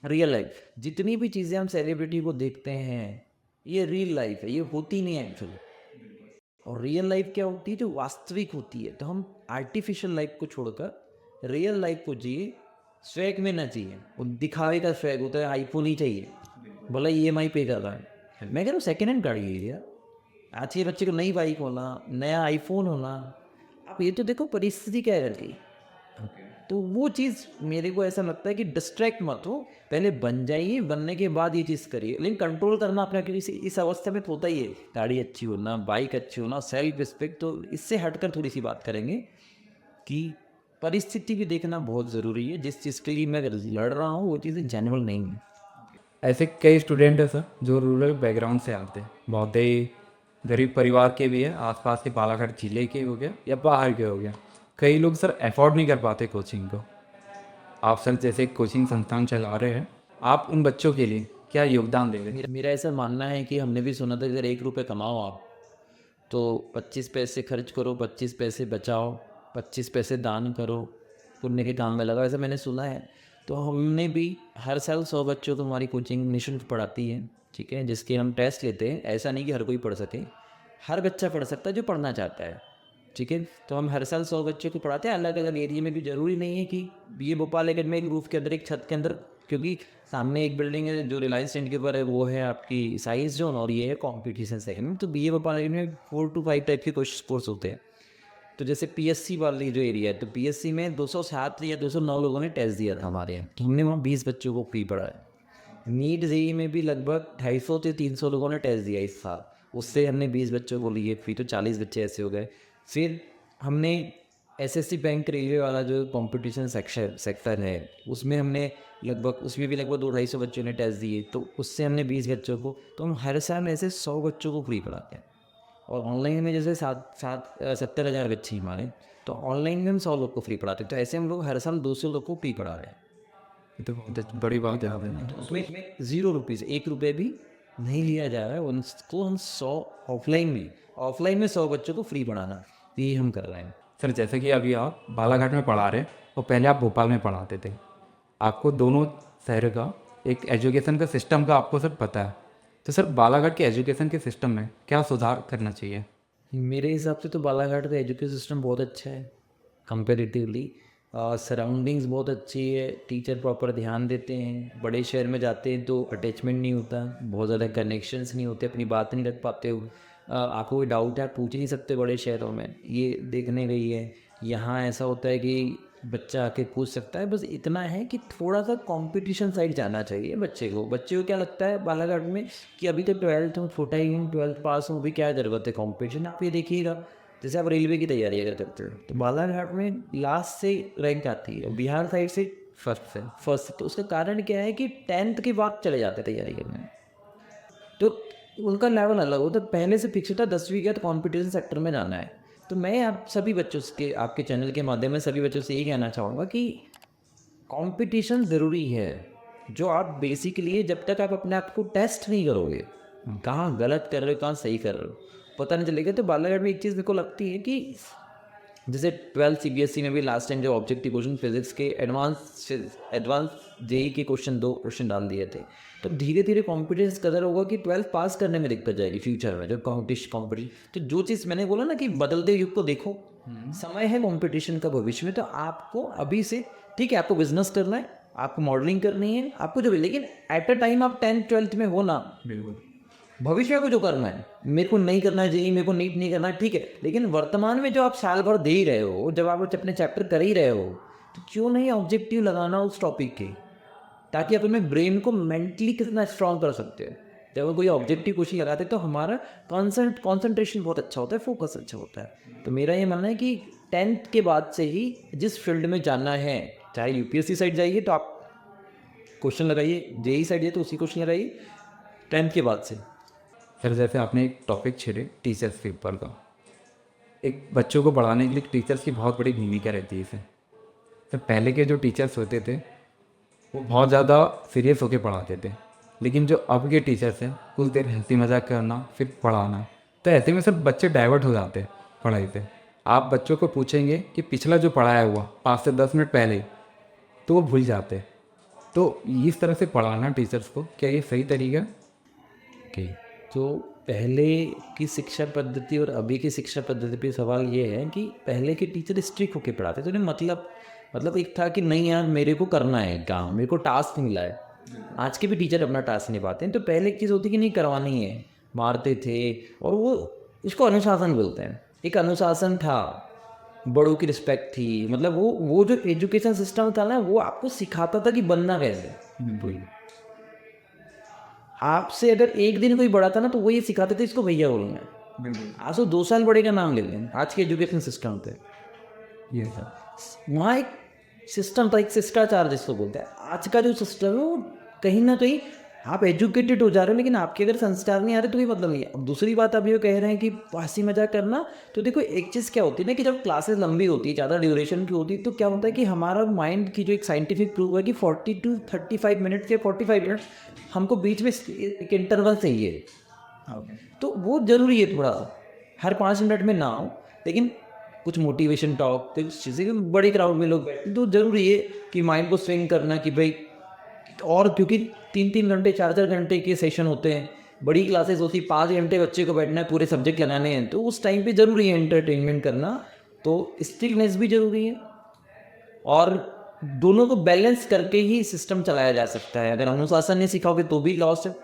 रियल लाइफ, जितनी भी चीज़ें हम सेलिब्रिटी को देखते हैं, ये रियल लाइफ है, ये होती नहीं है एक्चुअली। और रियल लाइफ क्या होती है? जो वास्तविक होती है। तो हम आर्टिफिशियल लाइफ को छोड़कर रियल लाइफ को जिए, स्वैग में ना चाहिए। वो दिखावे का स्वैग होता है, आईफोन ही चाहिए, बोला EMI पे कर रहा है। मैं कह रहा हूँ सेकेंड हैंड गाड़ी है यार, आज के बच्चे को नई बाइक होना, नया आईफोन होना। आप ये तो देखो परिस्थिति क्या है की। तो वो चीज़ मेरे को ऐसा लगता है कि डिस्ट्रैक्ट मत हो, पहले बन जाइए, बनने के बाद ये चीज़ करिए। लेकिन कंट्रोल करना अपना, क्योंकि इस अवस्था में तो होता ही है, गाड़ी अच्छी होना, बाइक अच्छी होना, सेल्फ रिस्पेक्ट। तो इससे हटकर थोड़ी सी बात करेंगे कि परिस्थिति भी देखना बहुत ज़रूरी है। जिस चीज़ के लिए मैं लड़ रहा हूँ वो चीज़ें जेन्युइन नहीं है। ऐसे कई स्टूडेंट हैं सर जो रूरल बैकग्राउंड से आते हैं, बहुत ही गरीब परिवार के भी है, आसपास के बालाघाट जिले के हो गया या बाहर के हो गया। कई लोग सर अफोर्ड नहीं कर पाते कोचिंग को। आप सर जैसे कोचिंग संस्थान चला रहे हैं, आप उन बच्चों के लिए क्या योगदान देंगे? मेरा ऐसा मानना है कि हमने भी सुना था कि अगर 1 रुपये कमाओ आप, तो 25 पैसे खर्च करो, 25 पैसे बचाओ, 25 पैसे दान करो, पुण्य के काम में लगाओ, ऐसा मैंने सुना है। तो हमने भी हर साल 100 बच्चों को हमारी कोचिंग निःशुल्क पढ़ाती है, ठीक है, जिसके हम टेस्ट लेते हैं। ऐसा नहीं कि हर कोई पढ़ सके, हर बच्चा पढ़ सकता है जो पढ़ना चाहता है, ठीक है। तो हम हर साल 100 बच्चे को पढ़ाते हैं अलग अलग एरिया में, भी ज़रूरी नहीं है कि ये भोपाल एकेडमी एक रूफ के अंदर, एक छत के अंदर, क्योंकि सामने एक बिल्डिंग है जो रिलायंस स्टैंड के ऊपर है, वो है आपकी साइंस जोन और ये है कॉम्पिटिशन सेकेंड। तो बी ए भोपाल एकेडमी में 4 to 5 टाइप के कोर्स होते हैं। तो जैसे पीएससी वाली जो एरिया है, तो पीएससी में 207 या 209 लोगों ने टेस्ट दिया था हमारे यहाँ, तो हमने वहाँ 20 बच्चों को फ्री पढ़ाया। नीट जेई में भी लगभग 250 से 300 लोगों ने टेस्ट दिया इस साल, उससे हमने 20 बच्चों को लिए फ्री, तो 40 बच्चे ऐसे हो गए। फिर हमने एसएससी बैंक रेलवे वाला जो कंपटीशन सेक्टर है, उसमें हमने लगभग, उसमें भी लगभग 200-250 बच्चों ने टेस्ट दिए, तो उससे हमने 20 बच्चों को, तो हम हर साल ऐसे 100 बच्चों को फ्री पढ़ाते हैं। और ऑनलाइन में जैसे 70,000 बच्चे हमारे, तो ऑनलाइन में हम 100 लोग को फ्री पढ़ाते हैं। तो ऐसे हम लोग हर साल 200 लोग को फ्री पढ़ा रहे हैं। ये तो बहुत बड़ी बात है आपने। तो उसमें ₹0 1 रुपये भी नहीं लिया जा रहा है, उनको हम 100 ऑफलाइन में 100 बच्चों को फ्री पढ़ाना, ये हम कर रहे हैं। सर जैसे कि अभी आप बालाघाट में पढ़ा रहे और पहले आप भोपाल में पढ़ाते थे, आपको दोनों शहर का एक एजुकेशन का सिस्टम का आपको सर पता है, तो सर बालाघाट के एजुकेशन के सिस्टम में क्या सुधार करना चाहिए? मेरे हिसाब से तो बालाघाट का एजुकेशन सिस्टम बहुत अच्छा है कंपेरेटिवली। सराउंडिंग्स बहुत अच्छी है, टीचर प्रॉपर ध्यान देते हैं। बड़े शहर में जाते हैं तो अटैचमेंट नहीं होता, बहुत ज़्यादा कनेक्शंस नहीं होते, अपनी बात नहीं रख पाते हो। आपको कोई डाउट है आप पूछ ही नहीं सकते बड़े शहरों में, ये देखने गई है। यहाँ ऐसा होता है कि बच्चा आके पूछ सकता है, बस इतना है कि थोड़ा सा कंपटीशन साइड जाना चाहिए बच्चे को क्या लगता है बालाघाट में कि अभी तो 12th में छोटा ही हूँ, 12th पास हूँ, अभी क्या ज़रूरत है कंपटीशन। आप ये देखिएगा, जैसे आप रेलवे की तैयारी अगर करते हो तो बालाघाट में लास्ट से रैंक आती है, बिहार साइड से फर्स्ट। तो उसका कारण क्या है कि 10th के बाद चले जाते हैं तैयारी करने, तो उनका लेवल अलग होता है। पहले से फिक्स था 10वीं का तो कॉम्पिटिशन सेक्टर में जाना है। तो मैं आप सभी बच्चों के, आपके चैनल के माध्यम में सभी बच्चों से यही कहना चाहूँगा कि कंपटीशन ज़रूरी है। जो आप बेसिकली जब तक आप अपने आप को टेस्ट नहीं करोगे, कहाँ गलत कर रहे हो कहाँ सही कर रहे हो पता नहीं चलेगा। तो बालाघाट में एक चीज़ मेरे को लगती है कि जैसे 12 सीबीएसई में भी लास्ट टाइम जो ऑब्जेक्टिव क्वेश्चन फिजिक्स के एडवांस जेई के दो क्वेश्चन डाल दिए थे, तो धीरे धीरे कॉम्पिटिशन कदर होगा कि 12 पास करने में दिक्कत जाएगी फ्यूचर में जब कॉम्पिटिशन। तो जो चीज़ मैंने बोला ना कि बदलते युग को देखो, समय है कॉम्पिटिशन का भविष्य में, तो आपको अभी से, ठीक है आपको बिजनेस करना है, आपको मॉडलिंग करनी है, आपको जो भी, लेकिन एट अ टाइम आप 10th-12th में हो ना, बिल्कुल भविष्य को जो करना है, मेरे को नहीं करना है जेई, मेरे को नीट नहीं करना है, ठीक है, लेकिन वर्तमान में जो आप साल भर दे ही रहे हो, जब आप अपने चैप्टर कर ही रहे हो, तो क्यों नहीं ऑब्जेक्टिव लगाना उस टॉपिक के, ताकि आप अपने ब्रेन को मेंटली कितना स्ट्रॉन्ग कर सकते हो। जब हम कोई ऑब्जेक्टिव क्वेश्चन लगाते हैं तो हमारा कॉन्सेंट्रेशन बहुत अच्छा होता है, फोकस अच्छा होता है। तो मेरा ये मानना है कि 10th के बाद से ही जिस फील्ड में जाना है, चाहे यूपीएससी साइड जाइए तो आप क्वेश्चन लगाइए, जेई साइड जाइए तो उसी क्वेश्चन लगाइए 10th के बाद से। सर जैसे आपने एक टॉपिक छेड़े टीचर्स के ऊपर का, एक बच्चों को पढ़ाने के लिए टीचर्स की बहुत बड़ी भूमिका रहती है इसमें। तो पहले के जो टीचर्स होते थे वो बहुत ज़्यादा सीरियस होकर पढ़ाते थे, लेकिन जो अब के टीचर्स हैं कुछ देर हंसी मजाक करना फिर पढ़ाना, तो ऐसे में सब बच्चे डाइवर्ट हो जाते हैं पढ़ाई से। आप बच्चों को पूछेंगे कि पिछला जो पढ़ाया हुआ 5 से 10 मिनट पहले, तो वो भूल जाते हैं। तो इस तरह से पढ़ाना टीचर्स को, क्या ये सही तरीका है? ओके, तो पहले की शिक्षा पद्धति और अभी की शिक्षा पद्धति पे सवाल ये है कि पहले के टीचर स्ट्रिक्ट होकर पढ़ाते थे, तो मतलब एक था कि नहीं यार मेरे को करना है काम, मेरे को टास्क मिला है। आज के भी टीचर अपना टास्क निभाते हैं, तो पहले एक चीज़ होती कि नहीं करवानी है, मारते थे, और वो इसको अनुशासन बोलते हैं। एक अनुशासन था, बड़ों की रिस्पेक्ट थी, मतलब वो जो एजुकेशन सिस्टम था ना, वो आपको सिखाता था कि बनना कैसे। आपसे अगर एक दिन कोई बड़ा था ना, तो वो ये सिखाते थे इसको भैया बोलना है। आज तो 2 साल बड़े का नाम ले लें, आज के एजुकेशन सिस्टम पे ये था वहाँ एक सिस्टम था, एक शिष्टाचार जिसको बोलते हैं। आज का जो सिस्टम है वो कहीं ना कहीं आप एजुकेटेड हो जा रहे हो, लेकिन आपके अगर संस्कार नहीं आ रहे तो कोई मतलब नहीं है। अब दूसरी बात आप ये कह रहे हैं कि हंसी मजाक करना, तो देखो एक चीज़ क्या होती है ना कि जब क्लासेस लंबी होती है, ज़्यादा ड्यूरेशन की होती है, तो क्या होता है कि हमारा माइंड की जो एक साइंटिफिक प्रूफ है कि 40 to 35 मिनट या 45 मिनट हमको बीच में एक इंटरवल चाहिए। तो वो ज़रूरी है, थोड़ा हर 5 मिनट में ना हो, लेकिन कुछ मोटिवेशन टॉक, तो चीज़ें बड़ी क्राउड में लोग बैठे, तो ज़रूरी है कि माइंड को स्विंग करना कि भाई, और क्योंकि 3-3 घंटे 4-4 घंटे के सेशन होते हैं, बड़ी क्लासेस होती 5 घंटे बच्चे को बैठना है, पूरे सब्जेक्ट लगाने हैं, तो उस टाइम पे ज़रूरी है एंटरटेनमेंट करना, तो स्टिलनेस भी ज़रूरी है। और दोनों को बैलेंस करके ही सिस्टम चलाया जा सकता है। अगर अनुशासन नहीं सिखाओगे तो भी लॉस है।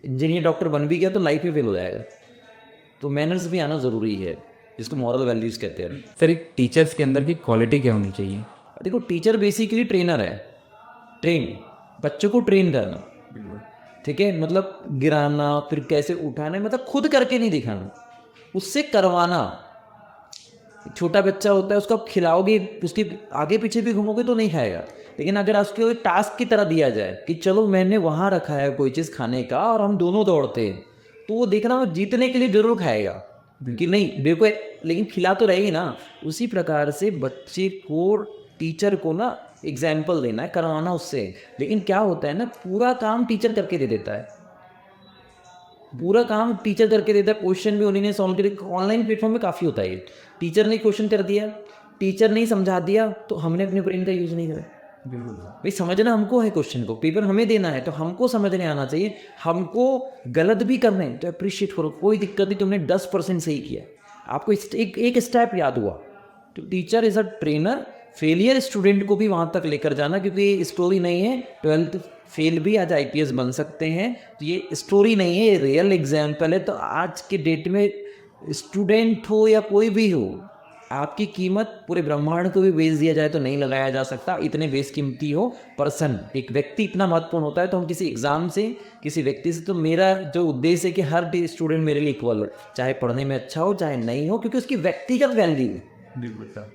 इंजीनियर डॉक्टर बन भी गया तो लाइफ में फेल हो जाएगा। तो मैनर्स भी आना ज़रूरी है, जिसको मॉरल वैल्यूज़ कहते हैं। सर एक टीचर्स के अंदर की क्वालिटी क्या होनी चाहिए? देखो, टीचर बेसिकली ट्रेनर है, ट्रेन बच्चों को ट्रेन करना, ठीक है, मतलब गिराना फिर कैसे उठाना, मतलब खुद करके नहीं दिखाना, उससे करवाना। छोटा बच्चा होता है, उसको आप खिलाओगे, उसके आगे पीछे भी घूमोगे तो नहीं खाएगा। लेकिन अगर उसको एक टास्क की तरह दिया जाए कि चलो मैंने वहाँ रखा है कोई चीज़ खाने का और हम दोनों दौड़ते हैं, तो वो देखना वो जीतने के लिए जरूर खाएगा कि नहीं देखो, लेकिन खिला तो रहेगी ना। उसी प्रकार से बच्चे को, टीचर को ना एग्जाम्पल देना है, करवाना उससे। लेकिन क्या होता है ना, पूरा काम टीचर करके दे देता है, पूरा काम टीचर करके देता है, क्वेश्चन भी उन्हीं ने सॉल्व करे। ऑनलाइन प्लेटफॉर्म में काफ़ी होता है ये, टीचर ने क्वेश्चन कर दिया, टीचर ने समझा दिया, तो हमने अपने ब्रेन का यूज़ नहीं करा। भाई समझना हमको है, क्वेश्चन को पेपर हमें देना है, तो हमको समझने आना चाहिए। हमको गलत भी करना है तो अप्रिशिएट करो, कोई दिक्कत नहीं, तुमने 10% सही किया, आपको एक स्टेप याद हुआ। तो teacher is a trainer. Failure student को भी वहाँ तक लेकर जाना, क्योंकि ये स्टोरी नहीं है 12th फेल भी आज IPS बन सकते हैं, तो ये स्टोरी नहीं है, ये रियल एग्जाम्पल है। तो आज के डेट में स्टूडेंट हो या कोई भी हो, आपकी कीमत पूरे ब्रह्मांड को भी बेच दिया जाए तो नहीं लगाया जा सकता। इतने बेशकीमती हो पर्सन, एक व्यक्ति इतना महत्वपूर्ण होता है। तो हम किसी एग्ज़ाम से, किसी व्यक्ति से, तो मेरा जो उद्देश्य है कि हर स्टूडेंट मेरे लिए इक्वल हो, चाहे पढ़ने में अच्छा हो चाहे नहीं हो, क्योंकि उसकी व्यक्तिगत वैल्यू है।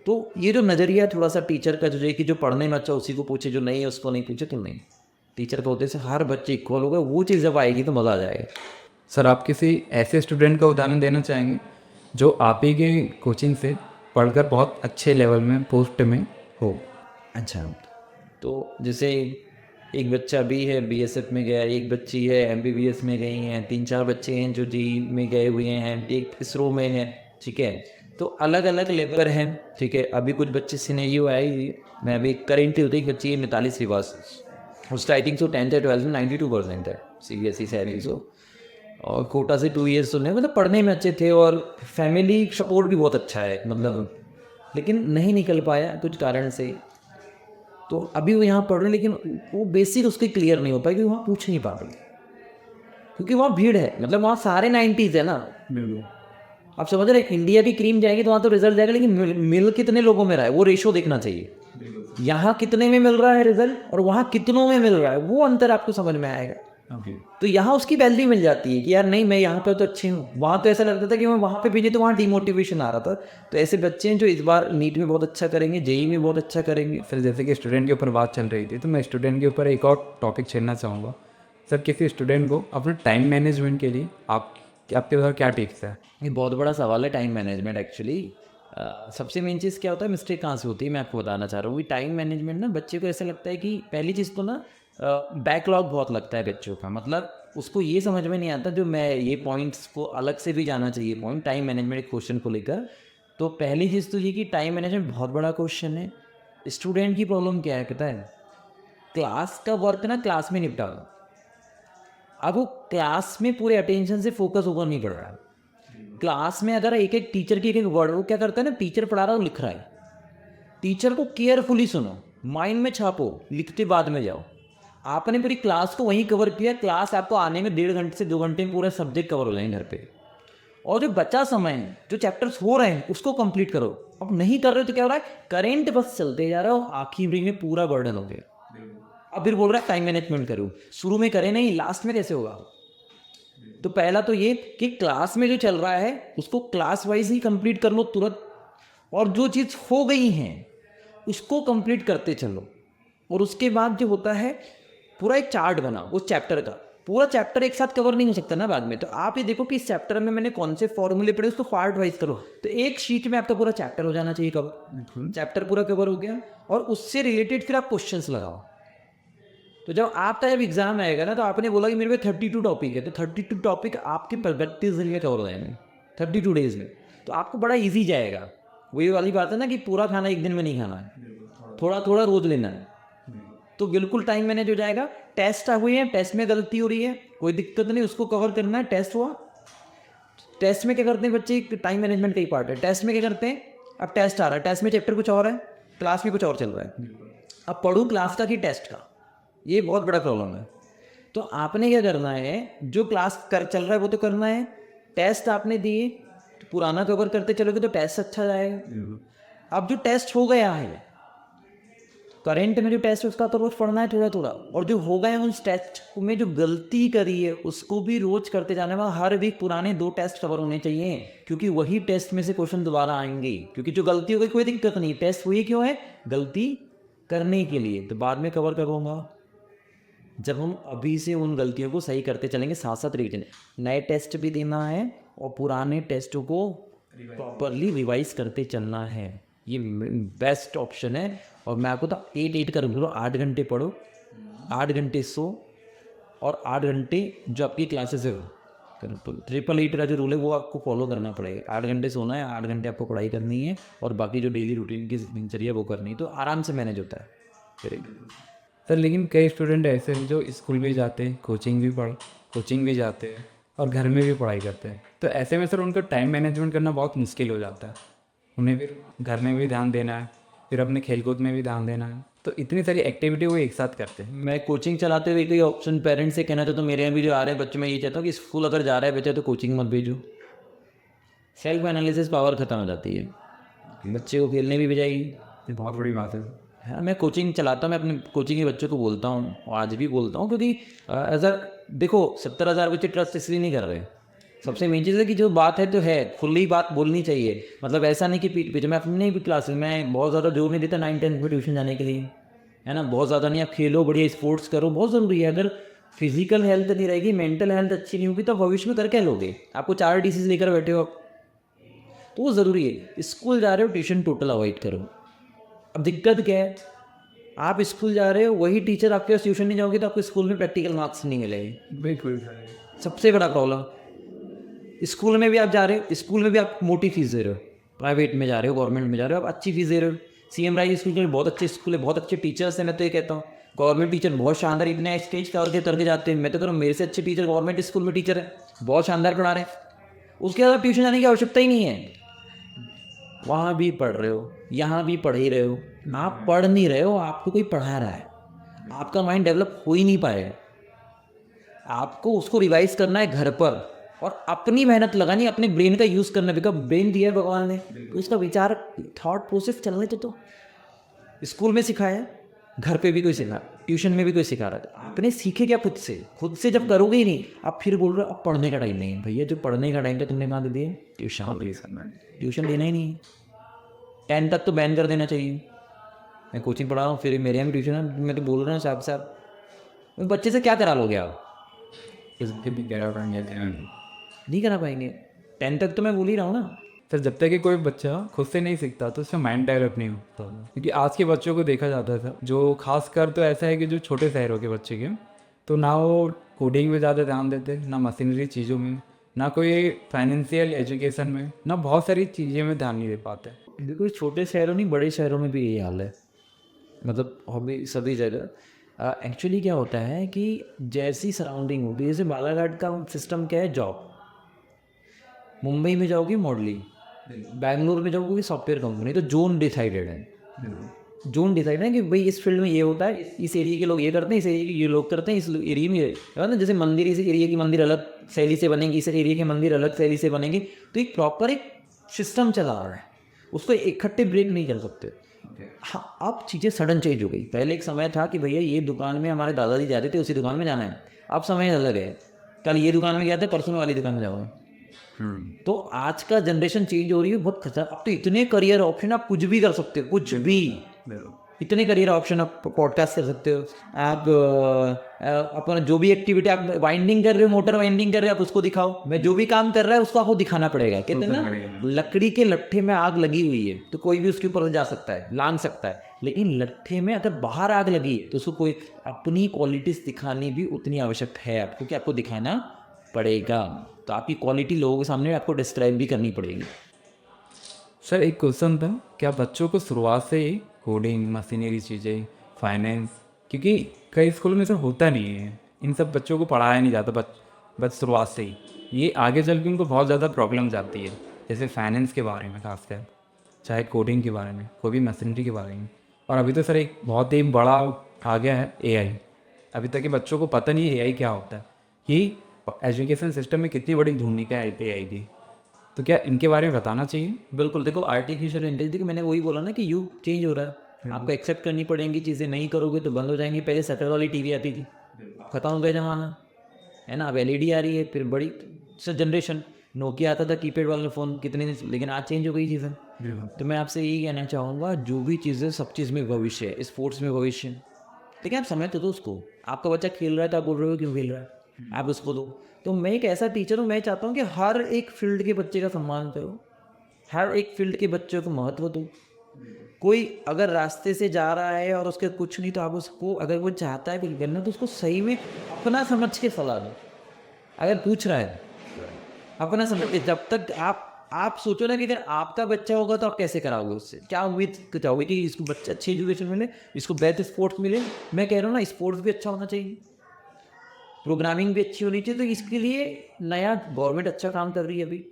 तो ये जो नज़रिया थोड़ा सा टीचर का जो है कि जो पढ़ने में अच्छा उसी को पूछे, जो नहीं है उसको नहीं पूछे, तो नहीं। टीचर का उद्देश्य हर बच्चे इक्वल होगा, वो चीज़ जब आएगी तो मज़ा आ जाएगा। सर आप किसी ऐसे स्टूडेंट का उदाहरण देना चाहेंगे जो आप ही के कोचिंग से पढ़कर बहुत अच्छे लेवल में, पोस्ट में हो? अच्छा, तो जैसे एक बच्चा भी है BSF में गया, एक बच्ची है MBBS में गई हैं, 3-4 बच्चे हैं जो JEE में गए हुए हैं, एक ISRO में है, ठीक है। तो अलग अलग लेवल हैं, ठीक है। अभी कुछ बच्चे सिनेरियो आई, मैं अभी करेंटली होती एक बच्ची है मिताली श्रीवास्तव, उसका आई थिंक सो 10th या 12th में 92% है CBSE से, आई सो। और कोटा से 2 years सुने, मतलब पढ़ने में अच्छे थे और फैमिली सपोर्ट भी बहुत अच्छा है, मतलब, लेकिन नहीं निकल पाया कुछ कारण से। तो अभी वो यहाँ पढ़ रहे हैं, लेकिन वो बेसिक उसके क्लियर नहीं हो पाए, क्योंकि वहाँ पूछ नहीं पा रहे, क्योंकि वहाँ भीड़ है, मतलब वहाँ सारे 90s है ना। आप समझ रहे, इंडिया की क्रीम जाएगी तो वहाँ तो रिजल्ट जाएगा, लेकिन मिल कितने लोगों में रहा है वो रेशो देखना चाहिए। यहाँ कितने में मिल रहा है रिजल्ट और वहाँ कितनों में मिल रहा है, वो अंतर आपको समझ में आएगा। तो यहाँ उसकी वैल्यू मिल जाती है कि यार नहीं, मैं यहाँ पे तो अच्छी हूँ। वहाँ तो ऐसा लगता था कि मैं वहाँ पे भी नहीं, तो वहाँ डिमोटिवेशन आ रहा था। तो ऐसे बच्चे हैं जो इस बार नीट में बहुत अच्छा करेंगे, JEE में बहुत अच्छा करेंगे। सर जैसे कि स्टूडेंट के ऊपर बात चल रही थी, तो मैं स्टूडेंट के ऊपर एक और टॉपिक छेड़ना चाहूँगा। सर किसी स्टूडेंट को अपने टाइम मैनेजमेंट के लिए आपके पास क्या टिप्स है? ये बहुत बड़ा सवाल है टाइम मैनेजमेंट एक्चुअली। सबसे मेन चीज़ क्या होता है, मिस्टेक कहाँ से होती है, मैं आपको बताना चाह रहा हूँ। कि टाइम मैनेजमेंट ना, बच्चे को ऐसा लगता है कि पहली चीज़ तो ना बैकलॉग बहुत लगता है बच्चों का, मतलब उसको ये समझ में नहीं आता, जो मैं ये पॉइंट्स को अलग से भी जाना चाहिए पॉइंट टाइम मैनेजमेंट क्वेश्चन को लेकर। तो पहली चीज़ तो ये कि टाइम मैनेजमेंट बहुत बड़ा क्वेश्चन है। स्टूडेंट की प्रॉब्लम क्या है पता है, क्लास का वर्क ना क्लास में निपटा दो, अब वो क्लास में पूरे अटेंशन से फोकस ऊपर नहीं पड़ रहा है। क्लास में अगर एक एक टीचर की एक एक वर्ड, वो क्या करता है ना, टीचर पढ़ा रहा है लिख रहा है, टीचर को केयरफुली सुनो, माइंड में छापो, लिखते बाद में जाओ। आपने पूरी क्लास को वहीं कवर किया, क्लास आपको आने में 1.5 घंटे से 2 घंटे में पूरा सब्जेक्ट कवर हो जाएंगे घर पे। और जो बचा समय है, जो चैप्टर्स हो रहे हैं उसको कंप्लीट करो। अब नहीं कर रहे हो तो क्या हो रहा है, करेंट बस चलते जा रहा हो, आखिरी में पूरा बर्डन हो गया। अब फिर बोल रहा है टाइम मैनेजमेंट करूँ, शुरू में करे नहीं, लास्ट में कैसे होगा। तो पहला तो ये कि क्लास में जो चल रहा है उसको क्लास वाइज ही कंप्लीट कर लो तुरंत, और जो चीज़ हो गई हैं उसको कंप्लीट करते चलो। और उसके बाद जो होता है, पूरा एक चार्ट बनाओ उस चैप्टर का। पूरा चैप्टर एक साथ कवर नहीं हो सकता ना बाद में, तो आप ये देखो कि इस चैप्टर में मैंने कौन से फॉर्मूले पढ़े, उसको पार्ट वाइज करो। तो एक शीट में आपका पूरा चैप्टर हो जाना चाहिए कवर। चैप्टर पूरा कवर हो गया, और उससे रिलेटेड फिर आप क्वेश्चंस लगाओ। तो जब आपका जब एग्जाम आएगा ना, तो आपने बोला कि मेरे पे 32 टॉपिक है, तो 32 टॉपिक आपके परफेक्टिव जरिए कवर हो जाएंगे 32 डेज में, तो आपको बड़ा ईजी जाएगा। वही वाली बात है ना कि पूरा खाना एक दिन में नहीं खाना है, थोड़ा थोड़ा रोज लेना है। तो बिल्कुल टाइम मैनेज हो जाएगा। टेस्ट आ हुए हैं, टेस्ट में गलती हो रही है, कोई दिक्कत नहीं, उसको कवर करना है। टेस्ट हुआ, टेस्ट में क्या करते हैं बच्चे, टाइम मैनेजमेंट का ही पार्ट है। टेस्ट में क्या करते हैं, अब टेस्ट आ रहा है, टेस्ट में चैप्टर कुछ और है, क्लास में कुछ और चल रहा है। अब पढ़ूँ क्लास का कि टेस्ट का, ये बहुत बड़ा प्रॉब्लम है। तो आपने क्या करना है, जो क्लास कर चल रहा है वो तो करना है। टेस्ट आपने दिए, तो पुराना कवर करते चलोगे तो टेस्ट अच्छा जाएगा। अब जो टेस्ट हो गया है, करेंट में जो टेस्ट है उसका तो रोज पढ़ना है थोड़ा थोड़ा, और जो हो गए हैं उस टेस्ट में जो गलती करी है उसको भी रोज करते जाने में। हर वीक पुराने 2 टेस्ट कवर होने चाहिए, क्योंकि वही टेस्ट में से क्वेश्चन दोबारा आएंगे। क्योंकि जो गलती हो गई कोई दिक्कत नहीं, टेस्ट हुई क्यों है, गलती करने के लिए, तो बाद में कवर करूँगा। जब हम अभी से उन गलतियों को सही करते चलेंगे, साथ साथ रिवीजन, नए टेस्ट भी देना है और पुराने टेस्टों को प्रॉपरली रिवाइज करते चलना है। ये बेस्ट ऑप्शन है। और मैं आपको तो 8-8 कर बोलो, 8 घंटे पढ़ो, 8 घंटे सो, और 8 घंटे जो आपकी क्लासेस है तो 888 का जो रूल है वो आपको फॉलो करना पड़ेगा। 8 घंटे सोना है, 8 घंटे आपको पढ़ाई करनी है, और बाकी जो डेली रूटीन की दिनचर्या वो करनी है, तो आराम से मैनेज होता है फिर। सर लेकिन कई स्टूडेंट ऐसे हैं जो स्कूल भी जाते हैं, कोचिंग भी जाते हैं और घर में भी पढ़ाई करते हैं, तो ऐसे में सर उनका टाइम मैनेजमेंट करना बहुत मुश्किल हो जाता है। उन्हें फिर घर में भी ध्यान देना है, फिर अपने खेलकूद में भी ध्यान देना है, तो इतनी सारी एक्टिविटी वो एक साथ करते हैं। मैं कोचिंग चलाते हुए कोई ऑप्शन पेरेंट्स से कहना चाहता हूँ, मेरे यहाँ भी जो आ रहे हैं बच्चे, मैं ये चाहता हूँ कि स्कूल अगर जा रहा है बच्चा तो कोचिंग मत भेजो। सेल्फ एनालिसिस पावर ख़त्म हो जाती है, बच्चे को खेलने भी भेजाएगी। ये बहुत बड़ी बात है। हाँ, मैं कोचिंग चलाता हूँ, मैं अपने कोचिंग के बच्चों को बोलता हूँ, और आज भी बोलता हूँ, क्योंकि एज अ देखो 70,000 बच्चे ट्रस्ट इसलिए नहीं कर रहे। सबसे मेन चीज़ है कि जो बात है तो है, खुली बात बोलनी चाहिए। मतलब ऐसा नहीं कि पीठ पीछे। मैं अपनी भी क्लासेस में बहुत ज़्यादा जोर नहीं देता 9-10 में ट्यूशन जाने के लिए, है ना। बहुत ज़्यादा नहीं, आप खेलो, बढ़िया स्पोर्ट्स करो, बहुत ज़रूरी है। अगर फिजिकल हेल्थ नहीं रहेगी, मेंटल हेल्थ अच्छी नहीं होगी, तो भविष्य में कर क्या लोगे। आपको 4 डिसीज़ लेकर बैठे हो, तो वो ज़रूरी है। स्कूल जा रहे हो, ट्यूशन टोटल अवॉइड करो। अब दिक्कत क्या है, आप स्कूल जा रहे हो, वही टीचर आपके पास ट्यूशन नहीं जाओगे तो आपको स्कूल में प्रैक्टिकल मार्क्स नहीं मिलेंगे। बिल्कुल। सबसे बड़ा प्रॉब्लम, स्कूल में भी आप जा रहे हो, स्कूल में भी आप मोटी फीस दे रहे हो, प्राइवेट में जा रहे हो, गवर्नमेंट में जा रहे हो, आप अच्छी फीस दे रहे हो। CM राइज स्कूल में बहुत अच्छे स्कूल है, बहुत अच्छे टीचर्स हैं। मैं तो ये कहता हूँ गवर्नमेंट टीचर बहुत शानदार, इतने स्टेज कवर के जाते हैं। मैं तो कह रहा हूँ मेरे से अच्छे टीचर गवर्नमेंट स्कूल में टीचर है, बहुत शानदार पढ़ा रहे हैं। उसके बाद ट्यूशन जाने की आवश्यकता ही नहीं है। वहाँ भी पढ़ रहे हो, यहाँ भी पढ़ ही रहे हो, आप पढ़ नहीं रहे हो, आपको कोई पढ़ा रहा है, आपका माइंड डेवलप हो ही नहीं पाएगा। आपको उसको रिवाइज करना है घर पर, और अपनी मेहनत लगानी, अपने ब्रेन का यूज़ करना। बिकॉज ब्रेन दिया है भगवान ने, तो इसका विचार, थॉट प्रोसेस चलने तो स्कूल में सिखाया, घर पे भी कोई सिखा, ट्यूशन में भी कोई सिखा रहा है। आपने सीखे क्या खुद से जब करोगे ही नहीं, आप फिर बोल रहे हो अब पढ़ने का टाइम नहीं है। भैया जो पढ़ने का टाइम था तुमने कहाँ दे दिए, ट्यूशन लेना ही नहीं है। 10 तक तो बैन कर देना चाहिए। मैं कोचिंग पढ़ा रहा हूँ, फिर मेरे यहाँ भी ट्यूशन है, मैं तो बोल रहा हूँ साहब बच्चे से क्या करा लोगे आप, नहीं करा पाएंगे। 10 तक तो मैं बोल ही रहा हूँ ना। सर जब तक कि कोई बच्चा खुद से नहीं सीखता तो उसका माइंड डेवलप नहीं होता, क्योंकि आज के बच्चों को देखा जाता है सर, जो खासकर तो ऐसा है कि जो छोटे शहरों के बच्चे के, तो ना वो कोडिंग में ज़्यादा ध्यान देते, ना मशीनरी चीज़ों में, ना कोई फाइनेंशियल एजुकेशन में, ना बहुत सारी चीज़ें में ध्यान नहीं दे पाते। देखो छोटे शहरों नहीं, बड़े शहरों में भी यही हाल है। मतलब हमें सभी जगह एक्चुअली क्या होता है कि जैसी सराउंडिंग होती है, जैसे बालाघाट का सिस्टम क्या है, जॉब। मुंबई में जाओगे मॉडलिंग, बैंगलोर में जाओगे सॉफ्टवेयर कंपनी, तो जोन डिसाइडेड है। जोन डिसाइड है कि भाई इस फील्ड में ये होता है, इस एरिया के लोग ये करते हैं, इस एरिया के ये लोग करते हैं, इस एरिया में ये ना। जैसे मंदिर, इस एरिया की मंदिर अलग शैली से बनेंगी, इस एरिया के मंदिर अलग शैली से बनेंगी। तो एक प्रॉपर एक सिस्टम चला रहा है, उसको इकट्ठे ब्रेक नहीं कर सकते। हाँ, अब चीज़ें सडन चेंज हो गई। पहले एक समय था कि भैया ये दुकान में हमारे दादाजी जाते थे, उसी दुकान में जाना है। अब समय अलग है, कल ये दुकान में गया था, परसों में वाली दुकान में जाओगे। तो आज का जनरेशन चेंज हो रही है बहुत खतरा। अब तो इतने करियर ऑप्शन, आप कुछ भी कर सकते हो, कुछ भी। इतने करियर ऑप्शन, आप पॉडकास्ट कर सकते हो, आप अपना जो भी एक्टिविटी, आप वाइंडिंग कर रहे हो, मोटर वाइंडिंग कर रहे हो, आप उसको दिखाओ। मैं जो भी काम कर रहा है उसको आपको दिखाना पड़ेगा। कहते हैं ना, लकड़ी के लट्ठे में आग लगी हुई है तो कोई भी उसके ऊपर जा सकता है, लांग सकता है, लेकिन लट्ठे में अगर बाहर आग लगी है तो उसको कोई अपनी क्वालिटीज दिखानी भी उतनी आवश्यक है आपको, कि आपको दिखाना पड़ेगा। तो आपकी क्वालिटी लोगों के सामने आपको डिस्क्राइब भी करनी पड़ेगी। सर एक क्वेश्चन था, क्या बच्चों को शुरुआत से ही कोडिंग, मशीनरी चीज़ें, फाइनेंस क्योंकि कई स्कूलों में सर होता नहीं है, इन सब बच्चों को पढ़ाया नहीं जाता बस शुरुआत से ही। ये आगे चल के उनको बहुत ज़्यादा प्रॉब्लम्स आती है, जैसे फाइनेंस के बारे में खासकर, चाहे कोडिंग के बारे में, कोई भी मशीनरी के बारे में। और अभी तो सर एक बहुत ही बड़ा आ गया है एआई। अभी तक के बच्चों को पता नहीं है एआई क्या होता है, कि एजुकेशन सिस्टम में कितनी बड़ी भूमिका है एआई की। तो क्या इनके बारे में बताना चाहिए? बिल्कुल, देखो आर्टिफिशियल इंटेलिजेंस, मैंने वही बोला ना कि युग चेंज हो रहा है, आपको एक्सेप्ट करनी पड़ेंगी चीज़ें, नहीं करोगे तो बंद हो जाएंगी। पहले शटर वाली टीवी आती थी, खत्म हो गया ज़माना, है ना। अब एलईडी आ रही है, फिर बड़ी जनरेशन, नोकिया आता था कीपैड वाला फ़ोन कितने दिन, लेकिन आज चेंज हो गई चीज़ें। तो मैं आपसे यही कहना चाहूँगा, जो भी चीज़ें, सब चीज़ में भविष्य है, स्पोर्ट्स में भविष्य है, लेकिन आप समय तो दो उसको। आपका बच्चा खेल रहा है तो आप बोल रहे हो क्यों खेल रहा है, आप उसको दो। तो मैं एक ऐसा टीचर हूँ, मैं चाहता हूँ कि हर एक फील्ड के बच्चे का सम्मान करो, हर एक फील्ड के बच्चों को महत्व दो। कोई अगर रास्ते से जा रहा है और उसके कुछ नहीं, तो आप उसको, अगर वो चाहता है कुछ करना, तो उसको सही में अपना समझ के सलाह दो। अगर पूछ रहा है अपना समझ के, जब तक आप सोचो ना कि अगर आपका बच्चा होगा तो आप कैसे कराओगे उससे, क्या उम्मीद चाहोगे कि इसको बच्चा अच्छी एजुकेशन मिले, इसको बेहतर स्पोर्ट्स मिले। मैं कह रहा हूँ ना, स्पोर्ट्स भी अच्छा होना चाहिए, प्रोग्रामिंग भी अच्छी होनी चाहिए। तो इसके लिए नया गवर्नमेंट अच्छा काम कर रही है, अभी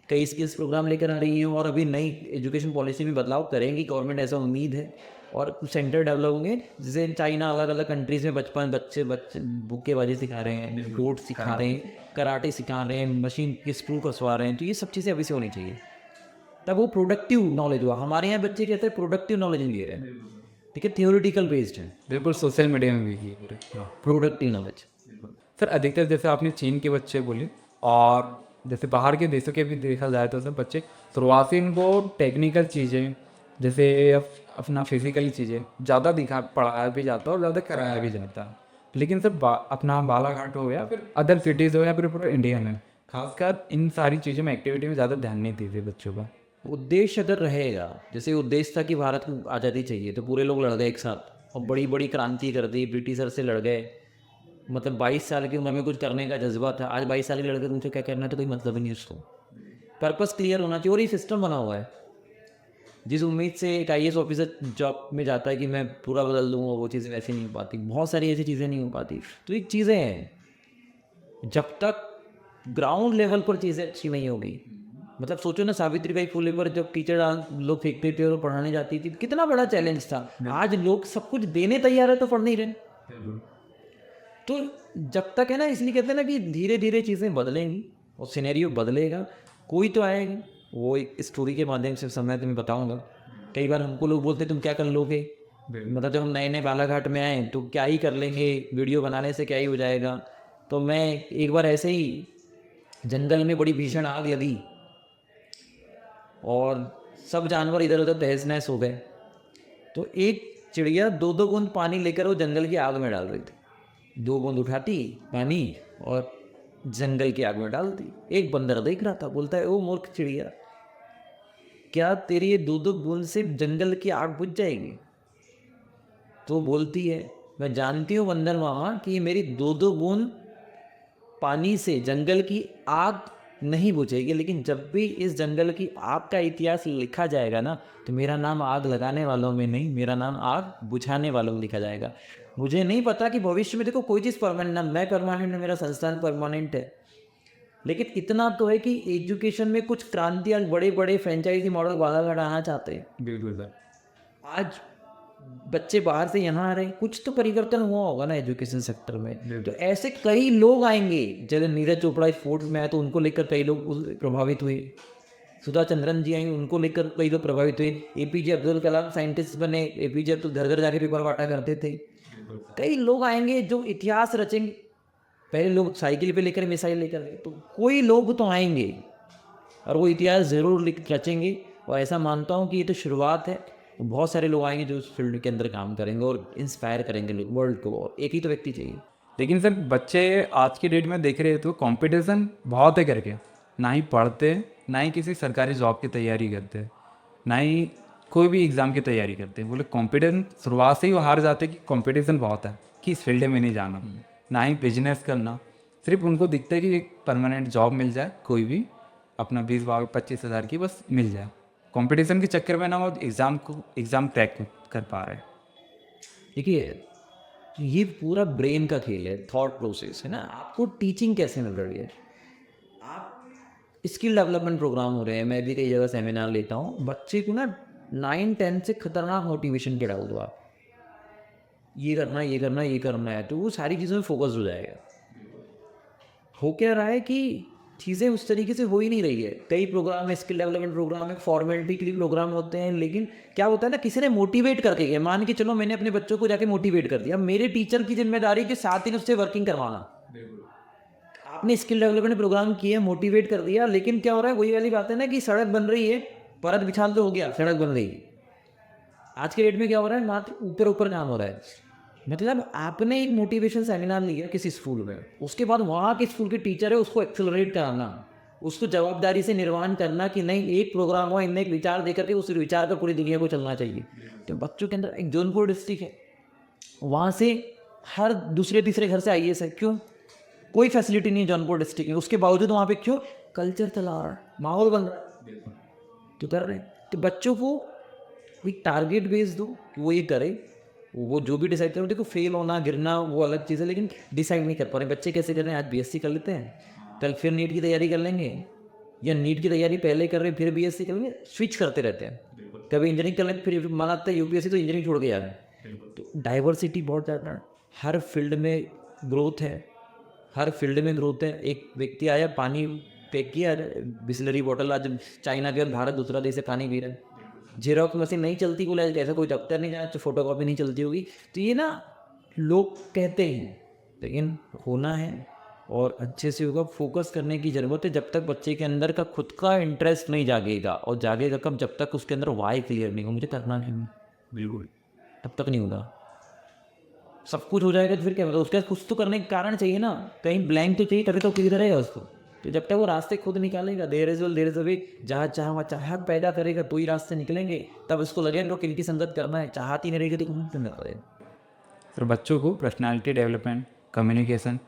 कई स्किल्स प्रोग्राम लेकर आ रही है, और अभी नई एजुकेशन पॉलिसी में बदलाव करेंगी गवर्नमेंट, ऐसा उम्मीद है। और सेंटर डेवलप होंगे, जैसे चाइना, अलग अलग कंट्रीज़ में बचपन बच्चे बुक्केबाजी सिखा रहे हैं, रोड सिखा रहे हैं, कराटे सिखा रहे हैं, मशीन के स्क्रू कसवा रहे हैं। तो ये सब चीज़ें अभी से होनी चाहिए, तब वो प्रोडक्टिव नॉलेज हुआ। हमारे यहाँ बच्चे कहते हैं प्रोडक्टिव नॉलेज नहीं ले रहे हैं, ठीक है, थियोरिटिकल बेस्ड है, बिल्कुल, सोशल मीडिया में भी ये पूरे। Productive knowledge. सर अधिकतर जैसे आपने चीन के बच्चे बोले, और जैसे बाहर के देशों के भी देखा जाए तो सब बच्चे शुरुआती इनको टेक्निकल चीज़ें, जैसे अपना फिजिकल चीज़ें ज़्यादा दिखा पढ़ाया भी जाता है और ज़्यादा कराया भी जाता है। लेकिन सर अपना बालाघाट हो गया, फिर अदर सिटीज़ हो, या फिर पूरा इंडिया में खासकर इन सारी चीज़ों में, एक्टिविटी में ज़्यादा ध्यान नहीं देते बच्चों का। उद्देश्य अगर रहेगा, जैसे उद्देश्य था कि भारत को आज़ादी चाहिए, तो पूरे लोग लड़ गए एक साथ और बड़ी बड़ी क्रांति कर दी, ब्रिटिशर से लड़ गए। मतलब 22 साल की उम्र में कुछ करने का जज्बा था, आज 22 साल के लड़के तुमसे क्या करना है, तो कोई मतलब ही नहीं उसको। पर्पस क्लियर होना चाहिए, और ये सिस्टम बना हुआ है। जिस उम्मीद से एक IAS ऑफिसर जॉब में जाता है कि मैं पूरा बदल दूंगा, वो चीज़ें वैसे नहीं हो पाती, बहुत सारी ऐसी चीज़ें नहीं हो पाती। तो एक चीज़ें हैं, जब तक ग्राउंड लेवल पर चीज़ें अच्छी नहीं होगी, मतलब सोचो ना, सावित्रीबाई फुले पर जब टीचर लोग फेंकते थे और पढ़ाने जाती थी, कितना बड़ा चैलेंज था। आज लोग सब कुछ देने तैयार है तो पढ़ नहीं रहे। तो जब तक है ना, इसलिए कहते हैं ना कि धीरे धीरे चीज़ें बदलेंगी और सिनेरियो बदलेगा, कोई तो आएगा। वो एक स्टोरी के माध्यम से समय तुम्हें बताऊंगा। कई बार हमको लोग बोलते तुम क्या कर लोगे, मतलब जब हम नए नए बालाघाट में आए तो क्या ही कर लेंगे, वीडियो बनाने से क्या ही हो जाएगा। तो मैं एक बार ऐसे ही जंगल में बड़ी भीषण आग लगी और सब जानवर इधर उधर तहस नहस हो गए। तो एक चिड़िया 2-2 बूंद पानी लेकर वो जंगल की आग में डाल रही थी। 2 बूंद उठाती पानी और जंगल की आग में डालती। एक बंदर देख रहा था, बोलता है, ओ मूर्ख चिड़िया, क्या तेरी ये 2-2 बूंद से जंगल की आग बुझ जाएगी? तो बोलती है, मैं जानती हूँ बंदर मामा कि ये मेरी 2-2 बूंद पानी से जंगल की आग नहीं बुझेगी, लेकिन जब भी इस जंगल की आग का इतिहास लिखा जाएगा ना, तो मेरा नाम आग लगाने वालों में नहीं, मेरा नाम आग बुझाने वालों में लिखा जाएगा। मुझे नहीं पता कि भविष्य में, देखो कोई चीज़ परमानेंट ना, मैं परमानेंट है, मेरा संस्थान परमानेंट है, लेकिन इतना तो है कि एजुकेशन में कुछ क्रांति, आज बड़े बड़े फ्रेंचाइजी मॉडल बालाघाट आना चाहते हैं। बिल्कुल सर। आज बच्चे बाहर से यहाँ आ रहे हैं, कुछ तो परिवर्तन हुआ होगा ना एजुकेशन सेक्टर में। तो ऐसे कई लोग आएंगे, जैसे नीरज चोपड़ा स्पोर्ट्स में आए तो उनको लेकर कई लोग प्रभावित हुए, सुधा चंद्रन जी आएंगे, उनको लेकर कई लोग प्रभावित हुए, APJ अब्दुल कलाम साइंटिस्ट बने, APJ अब्दुल घर घर जाके पेपर बांटा करते थे। कई लोग आएंगे जो इतिहास रचेंगे। पहले लोग साइकिल पे लेकर मिसाइल लेकर गए, तो कोई लोग तो आएंगे और वो इतिहास ज़रूर रचेंगे। और ऐसा मानता हूँ कि ये तो शुरुआत है, बहुत सारे लोग आएंगे जो उस फील्ड के अंदर काम करेंगे और इंस्पायर करेंगे वर्ल्ड को। और एक ही तो व्यक्ति चाहिए। लेकिन सर बच्चे आज की डेट में देख रहे हैं तो कंपटीशन बहुत है करके, ना ही पढ़ते, ना ही किसी सरकारी जॉब की तैयारी करते, ना ही कोई भी एग्ज़ाम की तैयारी करते। बोले कंपटीशन शुरुआत से ही वो हार जाते कि कंपटीशन बहुत है, कि इस फील्ड में नहीं जाना, ना ही बिजनेस करना। सिर्फ उनको दिखता है कि एक परमानेंट जॉब मिल जाए, कोई भी अपना 20-25 हज़ार की बस मिल जाए। कंपटीशन के चक्कर में ना वो एग्ज़ाम क्रैक कर पा रहे हैं। देखिए, ये पूरा ब्रेन का खेल है, थॉट प्रोसेस है ना। आपको टीचिंग कैसे मिल रही है, स्किल डेवलपमेंट प्रोग्राम हो रहे हैं, मैं भी कई जगह सेमिनार लेता हूँ, बच्चे को ना 9-10 से खतरनाक मोटिवेशन के डाल दो आप, ये करना है, ये करना है, ये करना है, तो वो सारी चीज़ों में फोकस हो जाएगा। हो क्या रहा है कि चीज़ें उस तरीके से हो ही नहीं रही है। कई प्रोग्राम है, स्किल डेवलपमेंट प्रोग्राम है, फॉर्मेलिटी के लिए प्रोग्राम होते हैं, लेकिन क्या होता है ना, किसी ने मोटिवेट करके गया, मान के चलो मैंने अपने बच्चों को जाके मोटिवेट कर दिया, मेरे टीचर की जिम्मेदारी के साथ ही उससे वर्किंग करवाना। आपने स्किल डेवलपमेंट प्रोग्राम किया, मोटिवेट कर दिया, लेकिन क्या हो रहा है, वही वाली बात है ना कि सड़क बन रही है, परत बिछाल तो हो गया, सड़क बन रही है। आज के डेट में क्या हो रहा है, मात्र ऊपर ऊपर काम हो रहा है। मतलब आपने एक मोटिवेशन सेमिनार लिया किसी स्कूल में, उसके बाद वहाँ के स्कूल के टीचर है उसको एक्सेलरेट कराना, उसको जवाबदारी से निर्वहन करना कि नहीं, एक प्रोग्राम हुआ, इनने एक विचार देकर के उस विचार पर पूरी दुनिया को चलना चाहिए। तो बच्चों के अंदर एक जौनपुर डिस्ट्रिक्ट है, वहाँ से हर दूसरे तीसरे घर से आईएएस है, क्यों? कोई फैसिलिटी नहीं है जौनपुर डिस्ट्रिक्ट में, उसके बावजूद वहाँ पे क्यों? कल्चर चला रहा है, माहौल बन रहा है, तो कर रहे हैं। तो बच्चों को एक टारगेट बेस दो कि वो ये करे, वो जो भी डिसाइड करो। देखो फेल होना गिरना वो अलग चीज़ है, लेकिन डिसाइड नहीं कर पा रहे बच्चे कैसे कर रहे हैं। आज बीएससी कर लेते हैं, कल फिर नीट की तैयारी कर लेंगे, या नीट की तैयारी पहले कर रहे हैं फिर बीएससी कर लेंगे, स्विच करते रहते हैं। कभी इंजीनियरिंग कर लेंगे, फिर मन आता है यूपीएससी तो इंजीनियरिंग छोड़ के जा रहे हैं। तो डाइवर्सिटी बहुत ज़्यादा, हर फील्ड में ग्रोथ है, हर फील्ड में ग्रोथ है। एक व्यक्ति आया, पानी पैक किया, बिस्लरी बॉटल, आज चाइना के बाद भारत दूसरा देश से पानी पी रहा है। जेरोक्स मशीन नहीं चलती, बोला ऐसा कोई दफ्तर नहीं जाना, तो फोटो कॉपी नहीं चलती होगी। तो ये ना लोग कहते हैं, लेकिन होना है और अच्छे से होगा। फोकस करने की ज़रूरत है। जब तक बच्चे के अंदर का खुद का इंटरेस्ट नहीं जागेगा, और जागेगा कब, जब तक उसके अंदर वाई क्लियर नहीं हो, मुझे करना नहीं है, बिल्कुल। तब तक नहीं होगा। सब कुछ हो जाएगा तो फिर क्या मतलब, उसके पास कुछ तो करने का कारण चाहिए ना, कहीं ब्लैंक तो चाहिए, तभी तो क्लियर रहेगा उसको। तो जब तक वो रास्ते खुद निकालेगा, there is well there is a way, जहाँ चाह वहाँ चाहत पैदा करेगा तो ही रास्ते निकलेंगे। तब इसको लगेगा कि इनकी संगत करना है, चाहत ही नहीं रहेगी तो कौन करना पड़ेगा। सर बच्चों को पर्सनालिटी डेवलपमेंट, कम्युनिकेशन,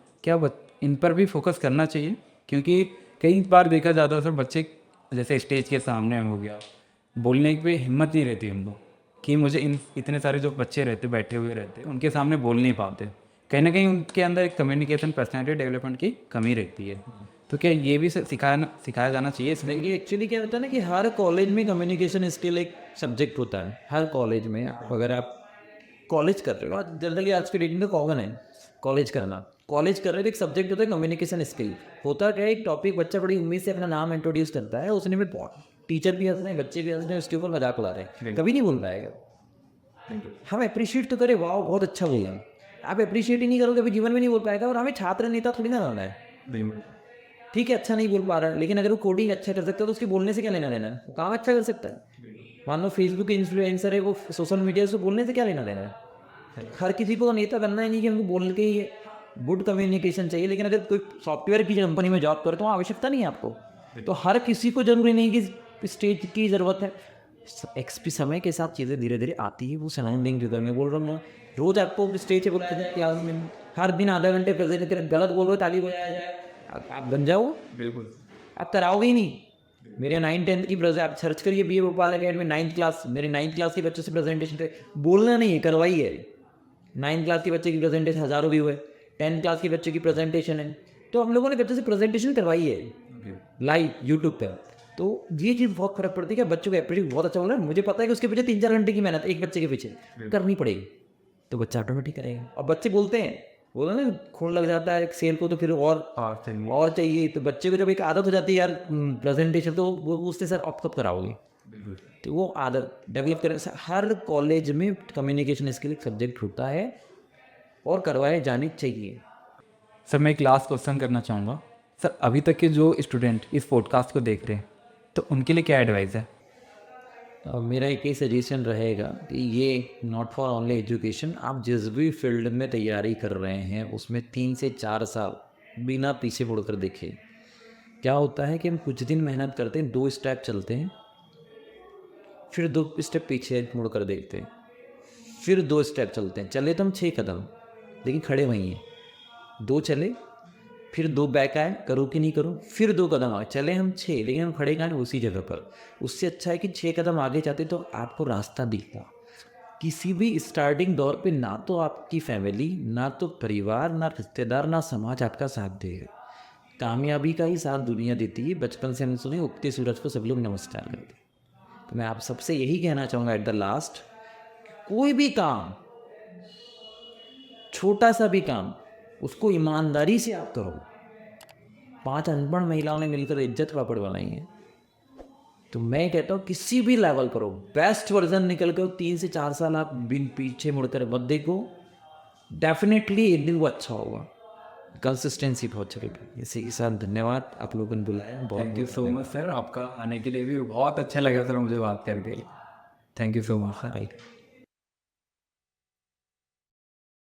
इन पर भी फोकस करना चाहिए? क्योंकि कई बार देखा जाता है सर, बच्चे जैसे स्टेज के सामने हो गया, बोलने पे हिम्मत नहीं रहती हम लोग कि मुझे इतने सारे जो बच्चे रहते बैठे हुए रहते उनके सामने बोल नहीं पाते। कहीं ना कहीं उनके अंदर एक कम्युनिकेशन, पर्सनालिटी डेवलपमेंट की कमी रहती है। तो क्या ये भी सिखाया जाना चाहिए इसमें? देखिए एक्चुअली क्या होता है ना कि हर कॉलेज में कम्युनिकेशन स्किल एक सब्जेक्ट होता है। हर कॉलेज में अगर आप कॉलेज कर रहे हो, जनरली आज के डेट में कॉमन है कॉलेज करना, कॉलेज कर रहे हो, एक सब्जेक्ट होता है कम्युनिकेशन स्किल। होता क्या है, एक टॉपिक बच्चा बड़ी उम्मीद से अपना नाम इंट्रोड्यूस करता है, उसने में टीचर भी हंस रहे हैं, बच्चे भी हंस रहे हैं, उसके ऊपर मजाक उड़ा रहे हैं, कभी नहीं बोल पाएगा। हम अप्रिशिएट तो करें, वाह बहुत अच्छा बोला, आप अप्रिशिएट ही नहीं करोगे कभी जीवन में नहीं बोल पाएगा। और हमें छात्र नेता थोड़ी ना रहना है। ठीक है अच्छा नहीं बोल पा रहा है, लेकिन अगर वो कोडिंग अच्छा कर सकता है तो उसके बोलने से क्या लेना देना है, वो काम अच्छा कर सकता है। मान लो फेसबुक इन्फ्लुएंसर है, वो सोशल मीडिया से बोलने से क्या लेना देना है। हर किसी को नेता बनना ही नहीं कि हमको बोल के ही गुड कम्युनिकेशन चाहिए, लेकिन अगर कोई सॉफ्टवेयर की कंपनी में जॉब करे तो वहाँ आवश्यकता नहीं है आपको। तो हर किसी को जरूरी नहीं कि स्टेज की ज़रूरत है। एक्सपी समय के साथ चीज़ें धीरे धीरे आती है। वो सराउंडिंग जो मैं बोल रहा हूँ ना, रोज़ आपको स्टेज पे बोला जाए क्लास में, हर दिन आधा घंटे प्रेजेंट करें, गलत बोल रहे ताली बजाया जाए, आप बन जाओ। बिल्कुल। आप कराओगे ही नहीं। मेरे 9-10 की प्रेजेंट आप सर्च करिए BA Bhopal academy 9th class, मेरे 9th क्लास के बच्चों से प्रेजेंटेशन थे, बोलना नहीं है करवाई है। 9th क्लास के बच्चे की प्रेजेंटेशन हज़ारों व्यू है, 10th क्लास के बच्चे की प्रेजेंटेशन है, तो हम लोगों ने बच्चों से प्रेजेंटेशन करवाई है लाइव यूट्यूब पर। तो ये चीज़ बहुत फर्क पड़ती है कि बच्चों का एप्टीट्यूड बहुत अच्छा बोल रहा है, मुझे पता है कि उसके पीछे 3-4 घंटे की मेहनत एक बच्चे के पीछे करनी पड़ेगी, तो बच्चा ऑटोमेटिक करेगा। और बच्चे बोलते हैं, बोला ना खून लग जाता है एक सेल को, तो फिर और चाहिए। तो बच्चे को जब एक आदत हो जाती है यार प्रेजेंटेशन, तो वो पूछते सर आप कब कराओगे, तो वो आदत डेवलप करें। हर कॉलेज में कम्युनिकेशन स्किल एक सब्जेक्ट होता है और करवाए जाने चाहिए। सर मैं एक लास्ट क्वेश्चन करना चाहूँगा। सर अभी तक के जो स्टूडेंट इस पॉडकास्ट को देख रहे हैं, तो उनके लिए क्या एडवाइस है? मेरा एक ही सजेशन रहेगा कि ये नॉट फॉर ओनली एजुकेशन, आप जिस भी फील्ड में तैयारी कर रहे हैं उसमें 3 से 4 साल बिना पीछे मुड़कर देखे। क्या होता है कि हम कुछ दिन मेहनत करते हैं, 2 स्टेप चलते हैं, फिर 2 स्टेप पीछे मुड़कर देखते हैं, फिर 2 स्टेप चलते हैं, चले तो हम 6 कदम लेकिन खड़े वहीं हैं। 2 चले, फिर 2 बैक आए, करूँ कि नहीं करूँ, फिर 2 कदम आए, चले हम 6 लेकिन हम खड़े कहाँ उसी जगह पर। उससे अच्छा है कि 6 कदम आगे जाते तो आपको रास्ता दिखता किसी भी स्टार्टिंग दौर पे ना तो आपकी फैमिली, ना तो परिवार, ना रिश्तेदार, ना समाज आपका साथ देगा। कामयाबी का ही साथ दुनिया देती है। बचपन से हमने सुनी उगते सूरज को सब लोग नमस्कार करते हैं। तो मैं आप सबसे यही कहना चाहूँगा एट द लास्ट, कोई भी काम, छोटा सा भी काम, उसको ईमानदारी से आप करो। 5 अनपढ़ महिलाओं ने मिलकर इज्जत पापड़ बनाई है। तो मैं कहता हूँ किसी भी लेवल करो, बेस्ट वर्जन निकल कर 3 से 4 साल आप बिन पीछे मुड़कर मत देखो, डेफिनेटली एक दिन वो अच्छा होगा। कंसिस्टेंसी बहुत जरूरी। इसी के साथ धन्यवाद, आप लोगों ने बुलाया, बहुत thank you so much sir, आपका आने के लिए भी बहुत अच्छा लगा सर मुझे बात करके। Thank you so much sir. बहुत